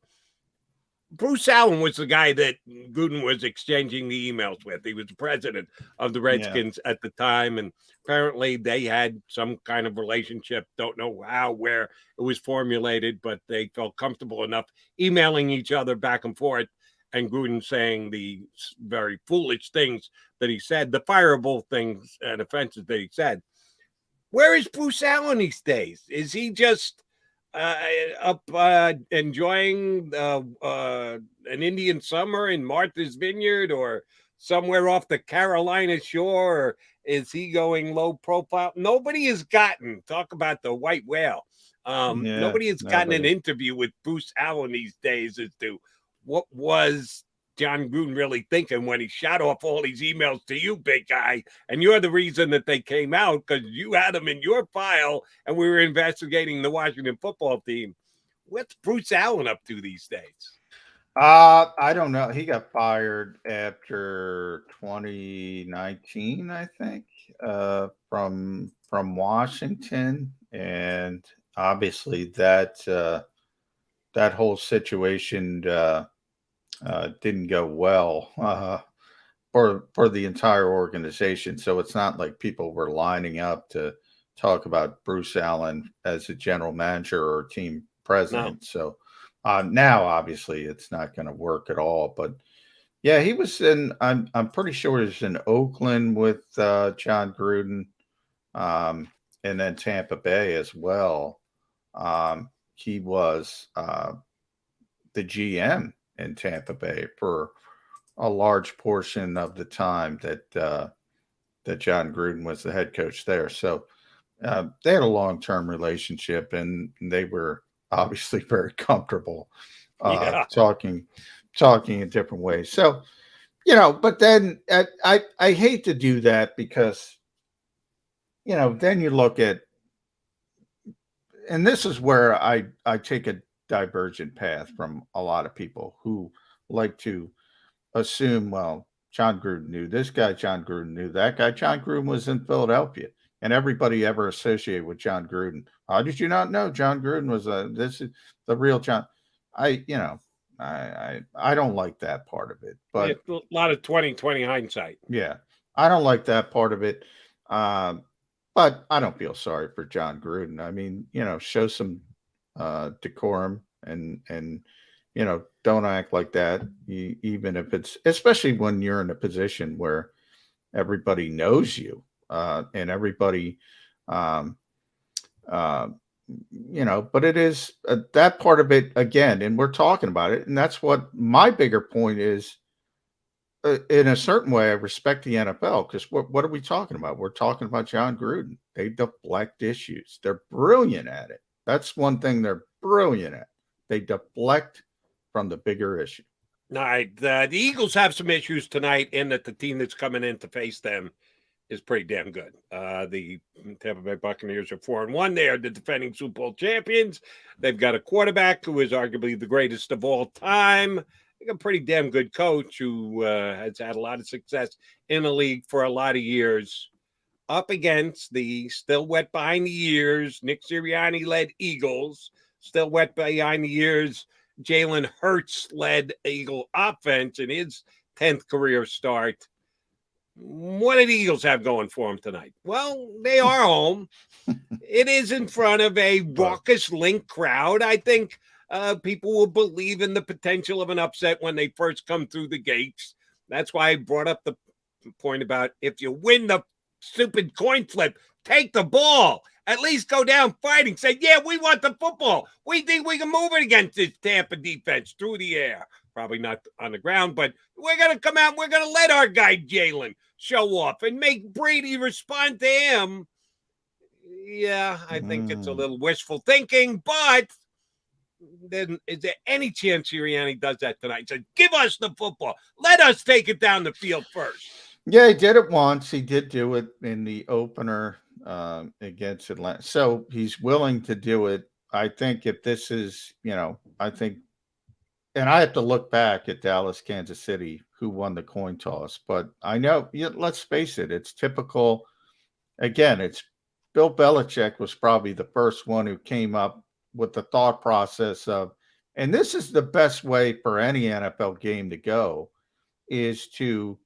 Bruce Allen was the guy that Gruden was exchanging the emails with. He was the president of the Redskins at the time, and apparently they had some kind of relationship. Don't know how, where it was formulated, but they felt comfortable enough emailing each other back and forth, and Gruden saying the very foolish things that he said, the fireable things and offenses that he said. Where is Bruce Allen these days? Is he just up enjoying an Indian summer in Martha's Vineyard or somewhere off the Carolina shore? Or is he going low profile? Nobody has gotten, talk about the white whale. Nobody has gotten an interview with Bruce Allen these days as to what was John Gruden really thinking when he shot off all these emails to you, big guy, and you're the reason that they came out because you had them in your file and we were investigating the Washington football team. What's Bruce Allen up to these days? I don't know. He got fired after 2019, I think, from Washington, and obviously that whole situation didn't go well for the entire organization. So it's not like people were lining up to talk about Bruce Allen as a general manager or team president. No. So now obviously it's not going to work at all. But yeah, he was in. I'm pretty sure he was in Oakland with John Gruden, and then Tampa Bay as well. He was the GM in Tampa Bay for a large portion of the time that John Gruden was the head coach there. So they had a long-term relationship, and they were obviously very comfortable talking in different ways. So, but then I hate to do that because, then you look at, and this is where I take a divergent path from a lot of people who like to assume, well, John Gruden knew this guy, John Gruden knew that guy. John Gruden was in Philadelphia, and everybody ever associated with John Gruden. How did you not know John Gruden was this is the real John? I don't like that part of it, but it's a lot of 20/20 hindsight. Yeah, I don't like that part of it. But I don't feel sorry for John Gruden. I mean, show some decorum and don't act like that, even if it's, especially when you're in a position where everybody knows you and everybody but it is that part of it again, and we're talking about it, and that's what my bigger point is. In a certain way, I respect the NFL because what are we talking about? We're talking about John Gruden. They deflect issues. They're brilliant at it. That's one thing they're brilliant at. They deflect from the bigger issue. All right. The Eagles have some issues tonight in that the team that's coming in to face them is pretty damn good. The Tampa Bay Buccaneers are 4-1. They are the defending Super Bowl champions. They've got a quarterback who is arguably the greatest of all time. They got a pretty damn good coach who has had a lot of success in the league for a lot of years. Up against the still wet behind the ears, Nick Sirianni-led Eagles, still wet behind the ears, Jalen Hurts-led Eagle offense in his 10th career start. What do the Eagles have going for them tonight? Well, they are home. It is in front of a raucous Link crowd. I think people will believe in the potential of an upset when they first come through the gates. That's why I brought up the point about if you win the stupid coin flip, take the ball. At least go down fighting. Say, yeah, we want the football. We think we can move it against this Tampa defense through the air. Probably not on the ground, but we're going to come out. We're going to let our guy Jalen show off and make Brady respond to him. Yeah, I think it's a little wishful thinking, but then is there any chance Sirianni does that tonight? So give us the football. Let us take it down the field first. Yeah, he did it once. He did do it in the opener against Atlanta. So he's willing to do it. I think if this is, I think, and I have to look back at Dallas, Kansas City, who won the coin toss. But I know, let's face it, it's typical. Again, it's Bill Belichick was probably the first one who came up with the thought process of, and this is the best way for any NFL game to go, is to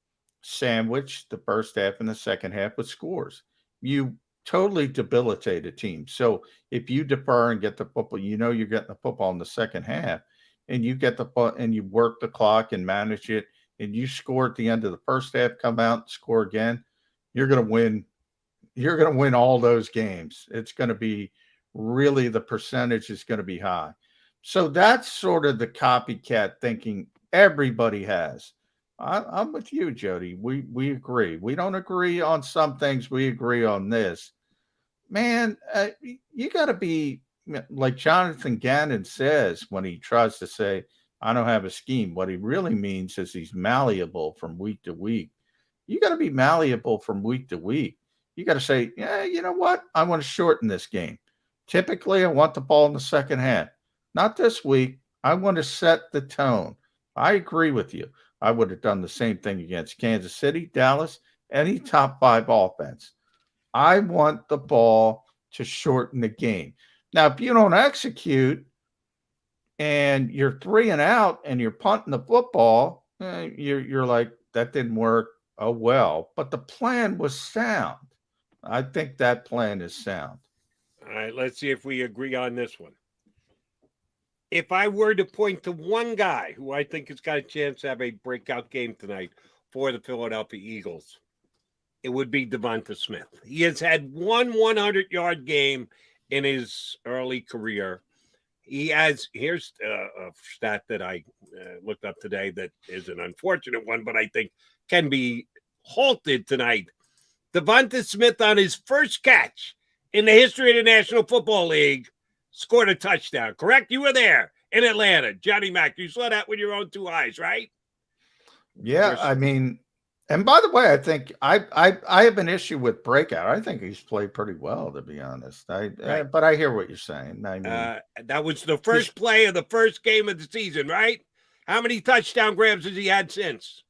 sandwich the first half and the second half with scores. You totally debilitate a team. So if you defer and get the football, you're getting the football in the second half, and you get the and you work the clock and manage it, and you score at the end of the first half, come out and score again, you're going to win. You're going to win all those games. It's going to be really, the percentage is going to be high. So that's sort of the copycat thinking everybody has. I'm with you, Jody. We agree. We don't agree on some things. We agree on this. Man, you got to be like Jonathan Gannon says when he tries to say, I don't have a scheme. What he really means is he's malleable from week to week. You got to be malleable from week to week. You got to say, yeah, you know what? I want to shorten this game. Typically, I want the ball in the second half. Not this week. I want to set the tone. I agree with you. I would have done the same thing against Kansas City, Dallas, any top 5 offense. I want the ball to shorten the game. Now, if you don't execute and you're 3 and out and you're punting the football, you're like, that didn't work. Oh, well. But the plan was sound. I think that plan is sound. All right, let's see if we agree on this one. If I were to point to one guy who I think has got a chance to have a breakout game tonight for the Philadelphia Eagles, it would be Devonta Smith. He has had one 100-yard game in his early career. He has, here's a stat that I looked up today that is an unfortunate one, but I think can be halted tonight. Devonta Smith on his first catch in the history of the National Football League scored a touchdown. Correct? You were there in Atlanta. Johnny Mack, you saw that with your own 2 eyes, right? Yeah, I mean, and by the way, I think I have an issue with breakout. I think he's played pretty well, to be honest. But I hear what you're saying. I mean, that was the first play of the first game of the season, right? How many touchdown grabs has he had since?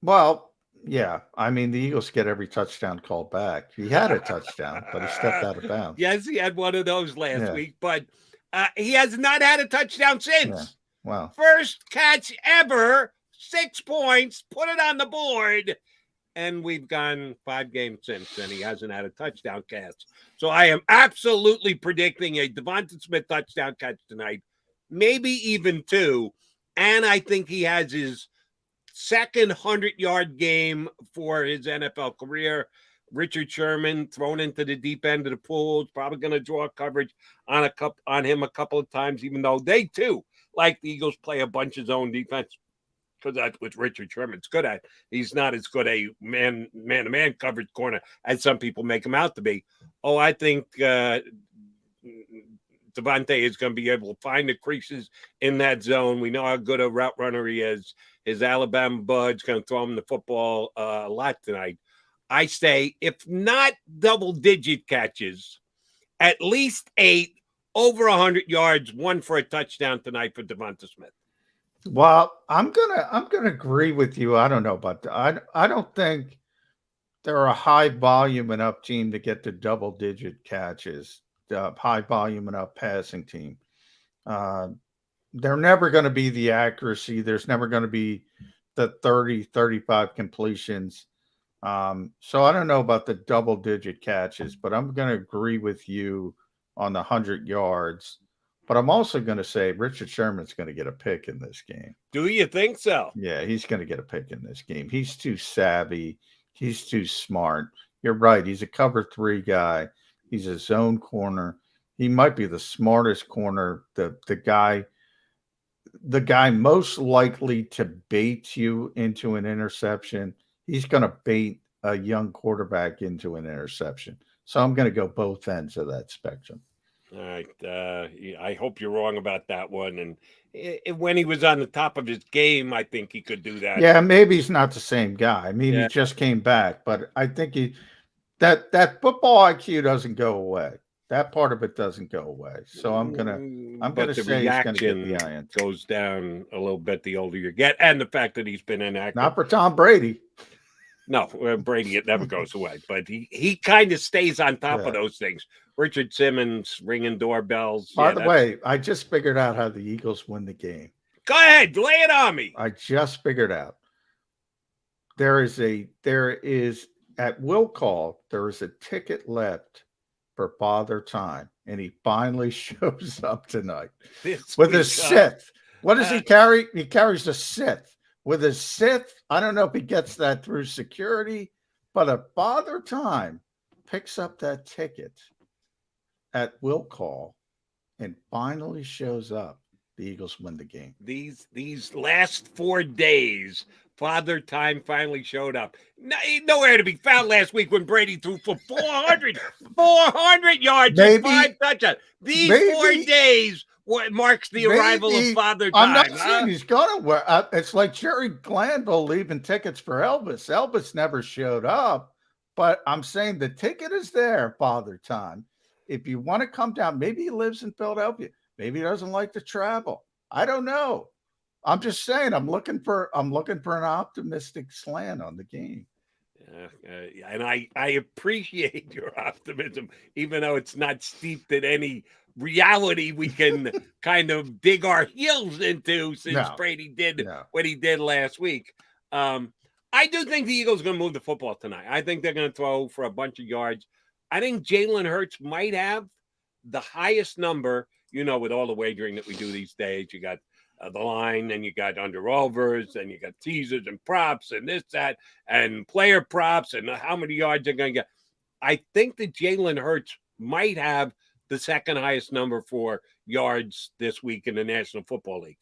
Well, yeah. I mean, the Eagles get every touchdown called back. He had a touchdown, but he stepped out of bounds. Yes, he had one of those last week, but he has not had a touchdown since. Yeah. Wow. First catch ever, 6 points, put it on the board, and we've gone 5 games since, and he hasn't had a touchdown catch. So I am absolutely predicting a Devonta Smith touchdown catch tonight, maybe even 2, and I think he has his second 100-yard game for his NFL career. Richard Sherman thrown into the deep end of the pool. Is probably going to draw coverage on him a couple of times, even though they too, like the Eagles, play a bunch of zone defense because that's what Richard Sherman's good at. He's not as good a man-to-man coverage corner as some people make him out to be. Oh, I think Devontae is going to be able to find the creases in that zone. We know how good a route runner he is. His Alabama bud's going to throw him the football a lot tonight. I say, if not double-digit catches, at least 8, over 100 yards, 1 for a touchdown tonight for Devonta Smith. Well, I'm gonna agree with you. I don't know about that. I don't think they're a high volume enough team to get to double-digit catches. High volume enough passing team. They're never going to be the accuracy. There's never going to be the 30, 35 completions. So I don't know about the double-digit catches, but I'm going to agree with you on the 100 yards. But I'm also going to say Richard Sherman's going to get a pick in this game. Do you think so? Yeah, he's going to get a pick in this game. He's too savvy. He's too smart. You're right. He's a cover 3 guy. He's a zone corner. He might be the smartest corner, the guy most likely to bait you into an interception. He's going to bait a young quarterback into an interception. So I'm going to go both ends of that spectrum. All right. I hope you're wrong about that one. And when he was on the top of his game, I think he could do that. Yeah, maybe he's not the same guy. I mean, he just came back, but I think that football IQ doesn't go away. That part of it doesn't go away. So I'm gonna say he's gonna get the iron. Goes down a little bit the older you get, and the fact that he's been inactive. Not for Tom Brady. No, Brady, it never goes away. But he kind of stays on top of those things. Richard Simmons ringing doorbells. By the way, I just figured out how the Eagles win the game. Go ahead, lay it on me. I just figured out. There is at will call, there is a ticket left for Father Time, and he finally shows up tonight with his Sith. What does he carry? He carries a Sith. With his Sith, I don't know if he gets that through security, but a Father Time picks up that ticket at will call and finally shows up. The Eagles win the game. These last 4 days, Father Time finally showed up. Nowhere to be found last week when Brady threw for 400 yards and 5 touchdowns. These 4 days marks the arrival of Father Time. I'm not saying he's going to wear. It's like Jerry Glanville leaving tickets for Elvis. Elvis never showed up, but I'm saying the ticket is there, Father Time. If you want to come down, maybe he lives in Philadelphia. Maybe he doesn't like to travel. I don't know. I'm just saying. I'm looking for an optimistic slant on the game. And I appreciate your optimism, even though it's not steeped in any reality we can kind of dig our heels into since Brady did what he did last week. I do think the Eagles are going to move the football tonight. I think they're going to throw for a bunch of yards. I think Jalen Hurts might have the highest number, with all the wagering that we do these days. You got the line, and you got under overs, and you got teasers and props and this, that, and player props and how many yards they're going to get. I think that Jalen Hurts might have the second highest number for yards this week in the National Football League.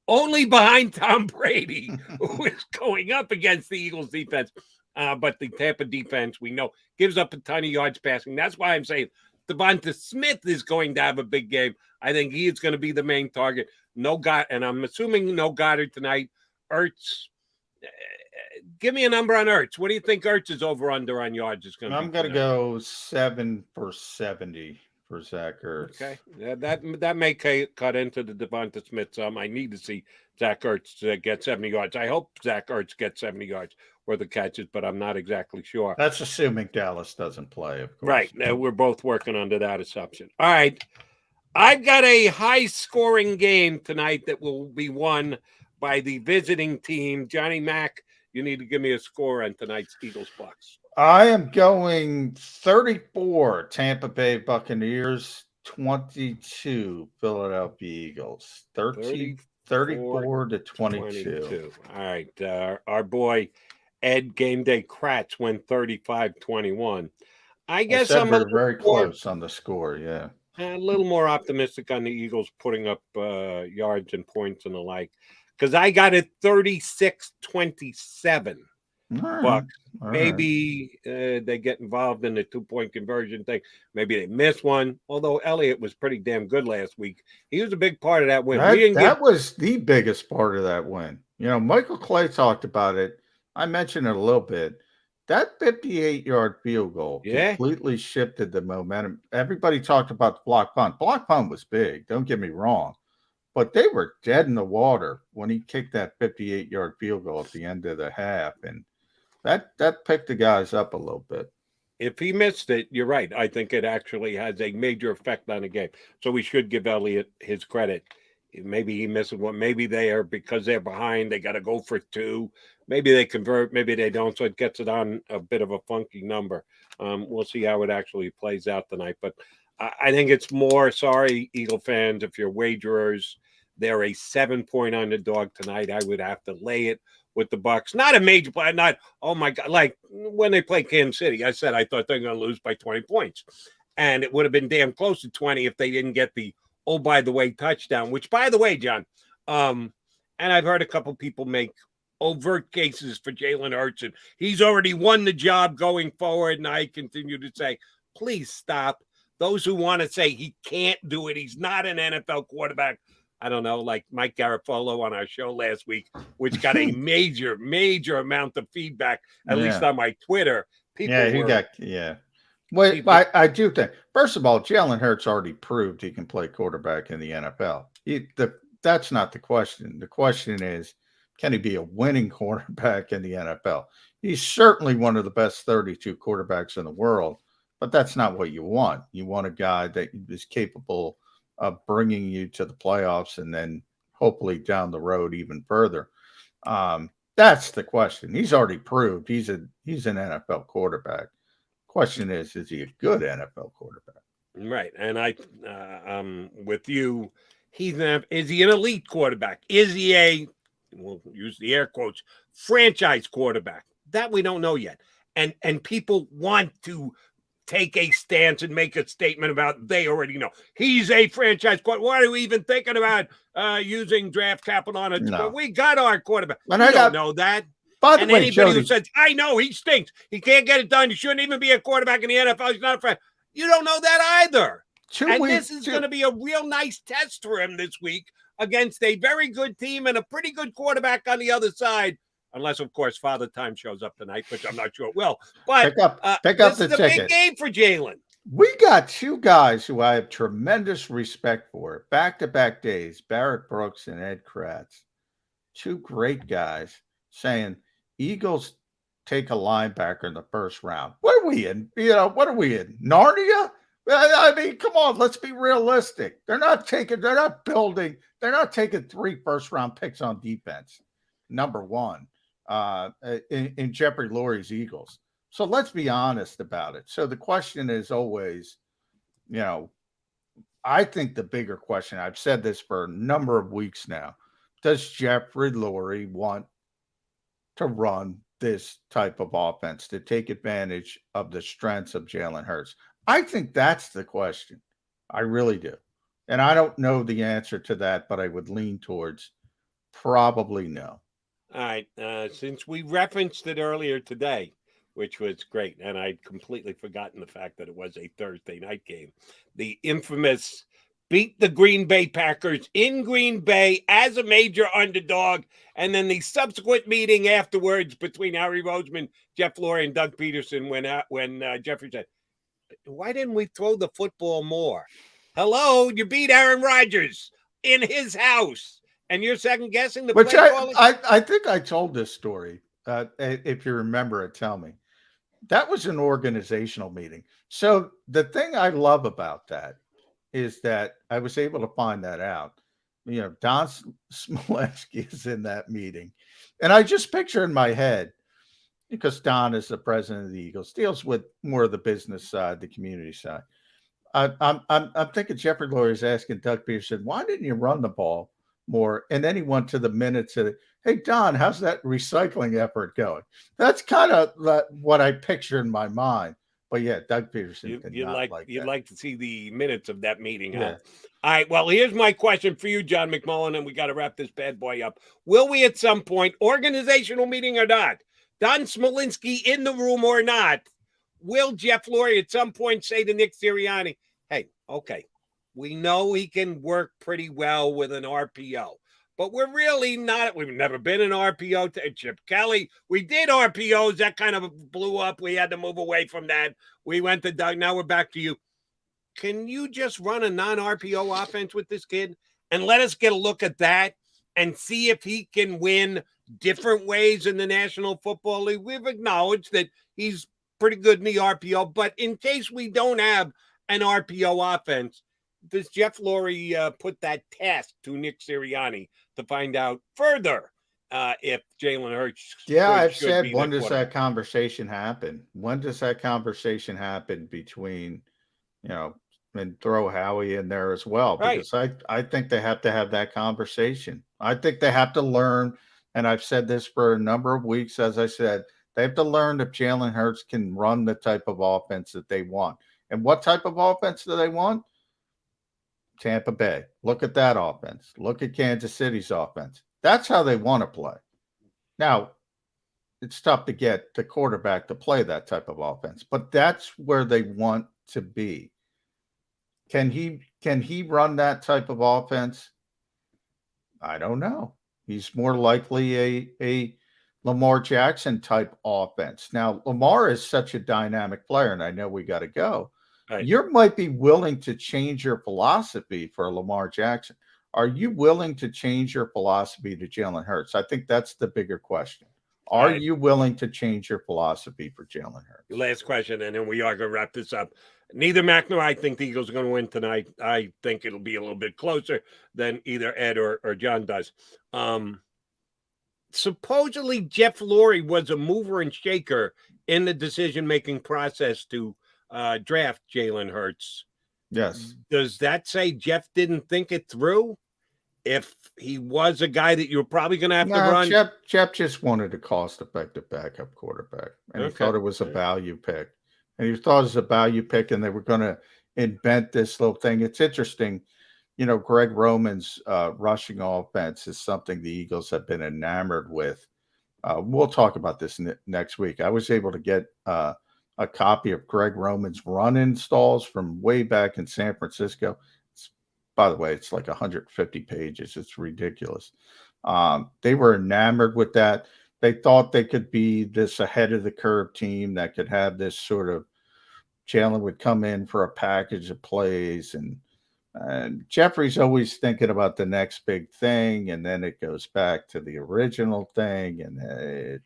Only behind Tom Brady, who is going up against the Eagles defense. But the Tampa defense, we know, gives up a ton of yards passing. That's why I'm saying Devonta Smith is going to have a big game. I think he is going to be the main target. And I'm assuming no Goddard tonight. Ertz, give me a number on Ertz. What do you think Ertz is over under on yards is going to be? I'm going to go 7 for 70 for Zach Ertz. Okay, that may cut into the Devonta Smith some. I need to see Zach Ertz get 70 yards. I hope Zach Ertz gets 70 yards worth of catches, but I'm not exactly sure. That's assuming Dallas doesn't play, of course. Right. Now we're both working under that assumption. All right. I've got a high-scoring game tonight that will be won by the visiting team. Johnny Mac, you need to give me a score on tonight's Eagles-Bucks. I am going 34 Tampa Bay Buccaneers, 22 Philadelphia Eagles. 34 to 22. All right. Our boy Ed Game Day Kracz went 35-21. I guess I'm very close on the score, yeah. A little more optimistic on the Eagles putting up yards and points and the like, because I got it 36-27 Bucks. Maybe they get involved in the 2-point conversion thing. Maybe they miss one. Although Elliott was pretty damn good last week. He was a big part of that win. That was the biggest part of that win. You know, Michael Clay talked about it. I mentioned it a little bit. That 58-yard field goal completely shifted the momentum. Everybody talked about the block punt. Block punt was big. Don't get me wrong. But they were dead in the water when he kicked that 58-yard field goal at the end of the half. And that picked the guys up a little bit. If he missed it, you're right. I think it actually has a major effect on the game. So we should give Elliott his credit. Maybe he misses one. Maybe they are, because they're behind, they got to go for 2. Maybe they convert. Maybe they don't. So it gets it on a bit of a funky number. We'll see how it actually plays out tonight. But I think it's more, sorry, Eagle fans, if you're wagerers, they're a 7-point underdog tonight. I would have to lay it with the Bucks. Not a major play, not, oh my God, like when they played Kansas City, I said I thought they're going to lose by 20 points. And it would have been damn close to 20 if they didn't get the, oh, by the way, touchdown, which, by the way, John, and I've heard a couple people make overt cases for Jalen Hurts, and he's already won the job going forward. And I continue to say, please stop. Those who want to say he can't do it, he's not an NFL quarterback. I don't know, like Mike Garafolo on our show last week, which got a major, major amount of feedback, at least on my Twitter. People Well, I do think, first of all, Jalen Hurts already proved he can play quarterback in the NFL. That's not the question. The question is, can he be a winning quarterback in the NFL? He's certainly one of the best 32 quarterbacks in the world, but that's not what you want. You want a guy that is capable of bringing you to the playoffs and then hopefully down the road even further. That's the question. He's already proved he's an NFL quarterback. Question is he a good NFL quarterback? Right. And I'm with you. Is he an elite quarterback? Is he we'll use the air quotes, franchise quarterback? That we don't know yet. And people want to take a stance and make a statement about, they already know he's a franchise quarterback. Why are we even thinking about using draft capital on it? No. We got our quarterback. We don't know that. By the and way, anybody Jody, who says, I know he stinks, he can't get it done, he shouldn't even be a quarterback in the NFL, he's not a friend. You don't know that either. This is going to be a real nice test for him this week against a very good team and a pretty good quarterback on the other side. Unless, of course, Father Time shows up tonight, which I'm not sure it will. But pick up the ticket. This is a big game for Jalen. We got 2 guys who I have tremendous respect for, back-to-back days, Barrett Brooks and Ed Kracz. 2 great guys saying, Eagles take a linebacker in the first round. What are we in? What are we in? Narnia? I mean, come on, let's be realistic. They're not taking 3 first-round picks on defense, number one. In Jeffrey Lurie's Eagles. So let's be honest about it. So the question is always, I think the bigger question, I've said this for a number of weeks now, does Jeffrey Lurie want to run this type of offense to take advantage of the strengths of Jalen Hurts? I think that's the question. I really do. And I don't know the answer to that, but I would lean towards probably no. All right. Since we referenced it earlier today, which was great, and I'd completely forgotten the fact that it was a Thursday night game, the infamous beat the Green Bay Packers in Green Bay as a major underdog, and then the subsequent meeting afterwards between Harry Roseman, Jeff Lurie, and Doug Peterson when Jeffrey said, why didn't we throw the football more? Hello, you beat Aaron Rodgers in his house. And you're second guessing the play calling? I think I told this story. If you remember it, tell me. That was an organizational meeting. So the thing I love about that is that I was able to find that out. Don Smolensky is in that meeting. And I just picture in my head, because Don is the president of the Eagles, deals with more of the business side, the community side. I'm thinking Jeffrey Lurie is asking Doug Peterson, why didn't you run the ball more? And then he went to the minutes and, hey, Don, how's that recycling effort going? That's kind of what I picture in my mind. But yeah, Doug Peterson. You'd like to see the minutes of that meeting, huh? Yeah. All right. Well, here's my question for you, John McMullen, and we got to wrap this bad boy up. Will we at some point, organizational meeting or not, Don Smolinski in the room or not, will Jeff Lurie at some point say to Nick Sirianni, hey, okay, we know he can work pretty well with an RPO, but we're really not. We've never been an RPO to Chip Kelly. We did RPOs. That kind of blew up. We had to move away from that. We went to Doug. Now we're back to you. Can you just run a non-RPO offense with this kid and let us get a look at that and see if he can win different ways in the National Football League? We've acknowledged that he's pretty good in the RPO, but in case we don't have an RPO offense, does Jeff Lurie put that task to Nick Sirianni to find out further if Jalen Hurts? Yeah, I've said, when does that conversation happen? When does that conversation happen between, and throw Howie in there as well? Because I think they have to have that conversation. I think they have to learn, and I've said this for a number of weeks, as I said, they have to learn if Jalen Hurts can run the type of offense that they want. And what type of offense do they want? Tampa Bay. Look at that offense. Look at Kansas City's offense. That's how they want to play. Now, it's tough to get the quarterback to play that type of offense, but that's where they want to be. Can he run that type of offense? I don't know. He's more likely a Lamar Jackson type offense. Now, Lamar is such a dynamic player, and I know we got to go. Right. You might be willing to change your philosophy for Lamar Jackson. Are you willing to change your philosophy to Jalen Hurts? I think that's the bigger question. Are you willing to change your philosophy for Jalen Hurts? Last question, and then we are going to wrap this up. Neither Mac nor I think the Eagles are going to win tonight. I think it'll be a little bit closer than either Ed or John does. Supposedly, Jeff Lurie was a mover and shaker in the decision-making process to draft Jalen Hurts. Yes. Does that say Jeff didn't think it through? If he was a guy that you're probably going to have to run? Jeff just wanted a cost-effective backup quarterback, and he thought it was a value pick. And he thought it was a value pick, and they were going to invent this little thing. It's interesting. Greg Roman's rushing offense is something the Eagles have been enamored with. We'll talk about this next week. I was able to get a copy of Greg Roman's run installs from way back in San Francisco. By the way, it's like 150 pages. It's ridiculous. They were enamored with that. They thought they could be this ahead of the curve team that could have this sort of Jalen would come in for a package of plays, and Jeffrey's always thinking about the next big thing, and then it goes back to the original thing. And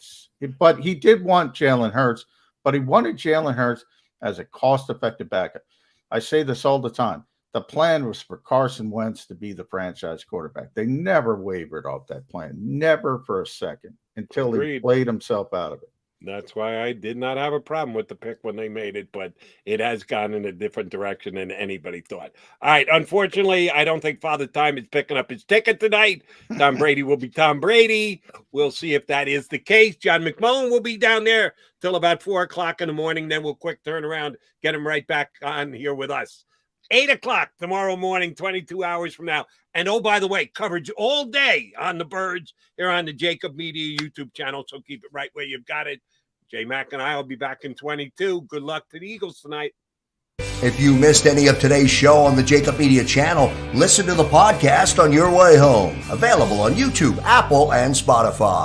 but he did want Jalen Hurts, but he wanted Jalen Hurts as a cost-effective backup. I say this all the time. The plan was for Carson Wentz to be the franchise quarterback. They never wavered off that plan, never for a second, until he played himself out of it. That's why I did not have a problem with the pick when they made it, but it has gone in a different direction than anybody thought. All right, unfortunately, I don't think Father Time is picking up his ticket tonight. Tom Brady will be Tom Brady. We'll see if that is the case. John McMullen will be down there till about 4 o'clock in the morning. Then we'll quick turn around, get him right back on here with us. 8 o'clock tomorrow morning, 22 hours from now. And, oh, by the way, coverage all day on the Birds here on the JAKIB Media YouTube channel, so keep it right where you've got it. J Mac and I will be back in 22. Good luck to the Eagles tonight. If you missed any of today's show on the JAKIB Media channel, listen to the podcast on your way home. Available on YouTube, Apple, and Spotify.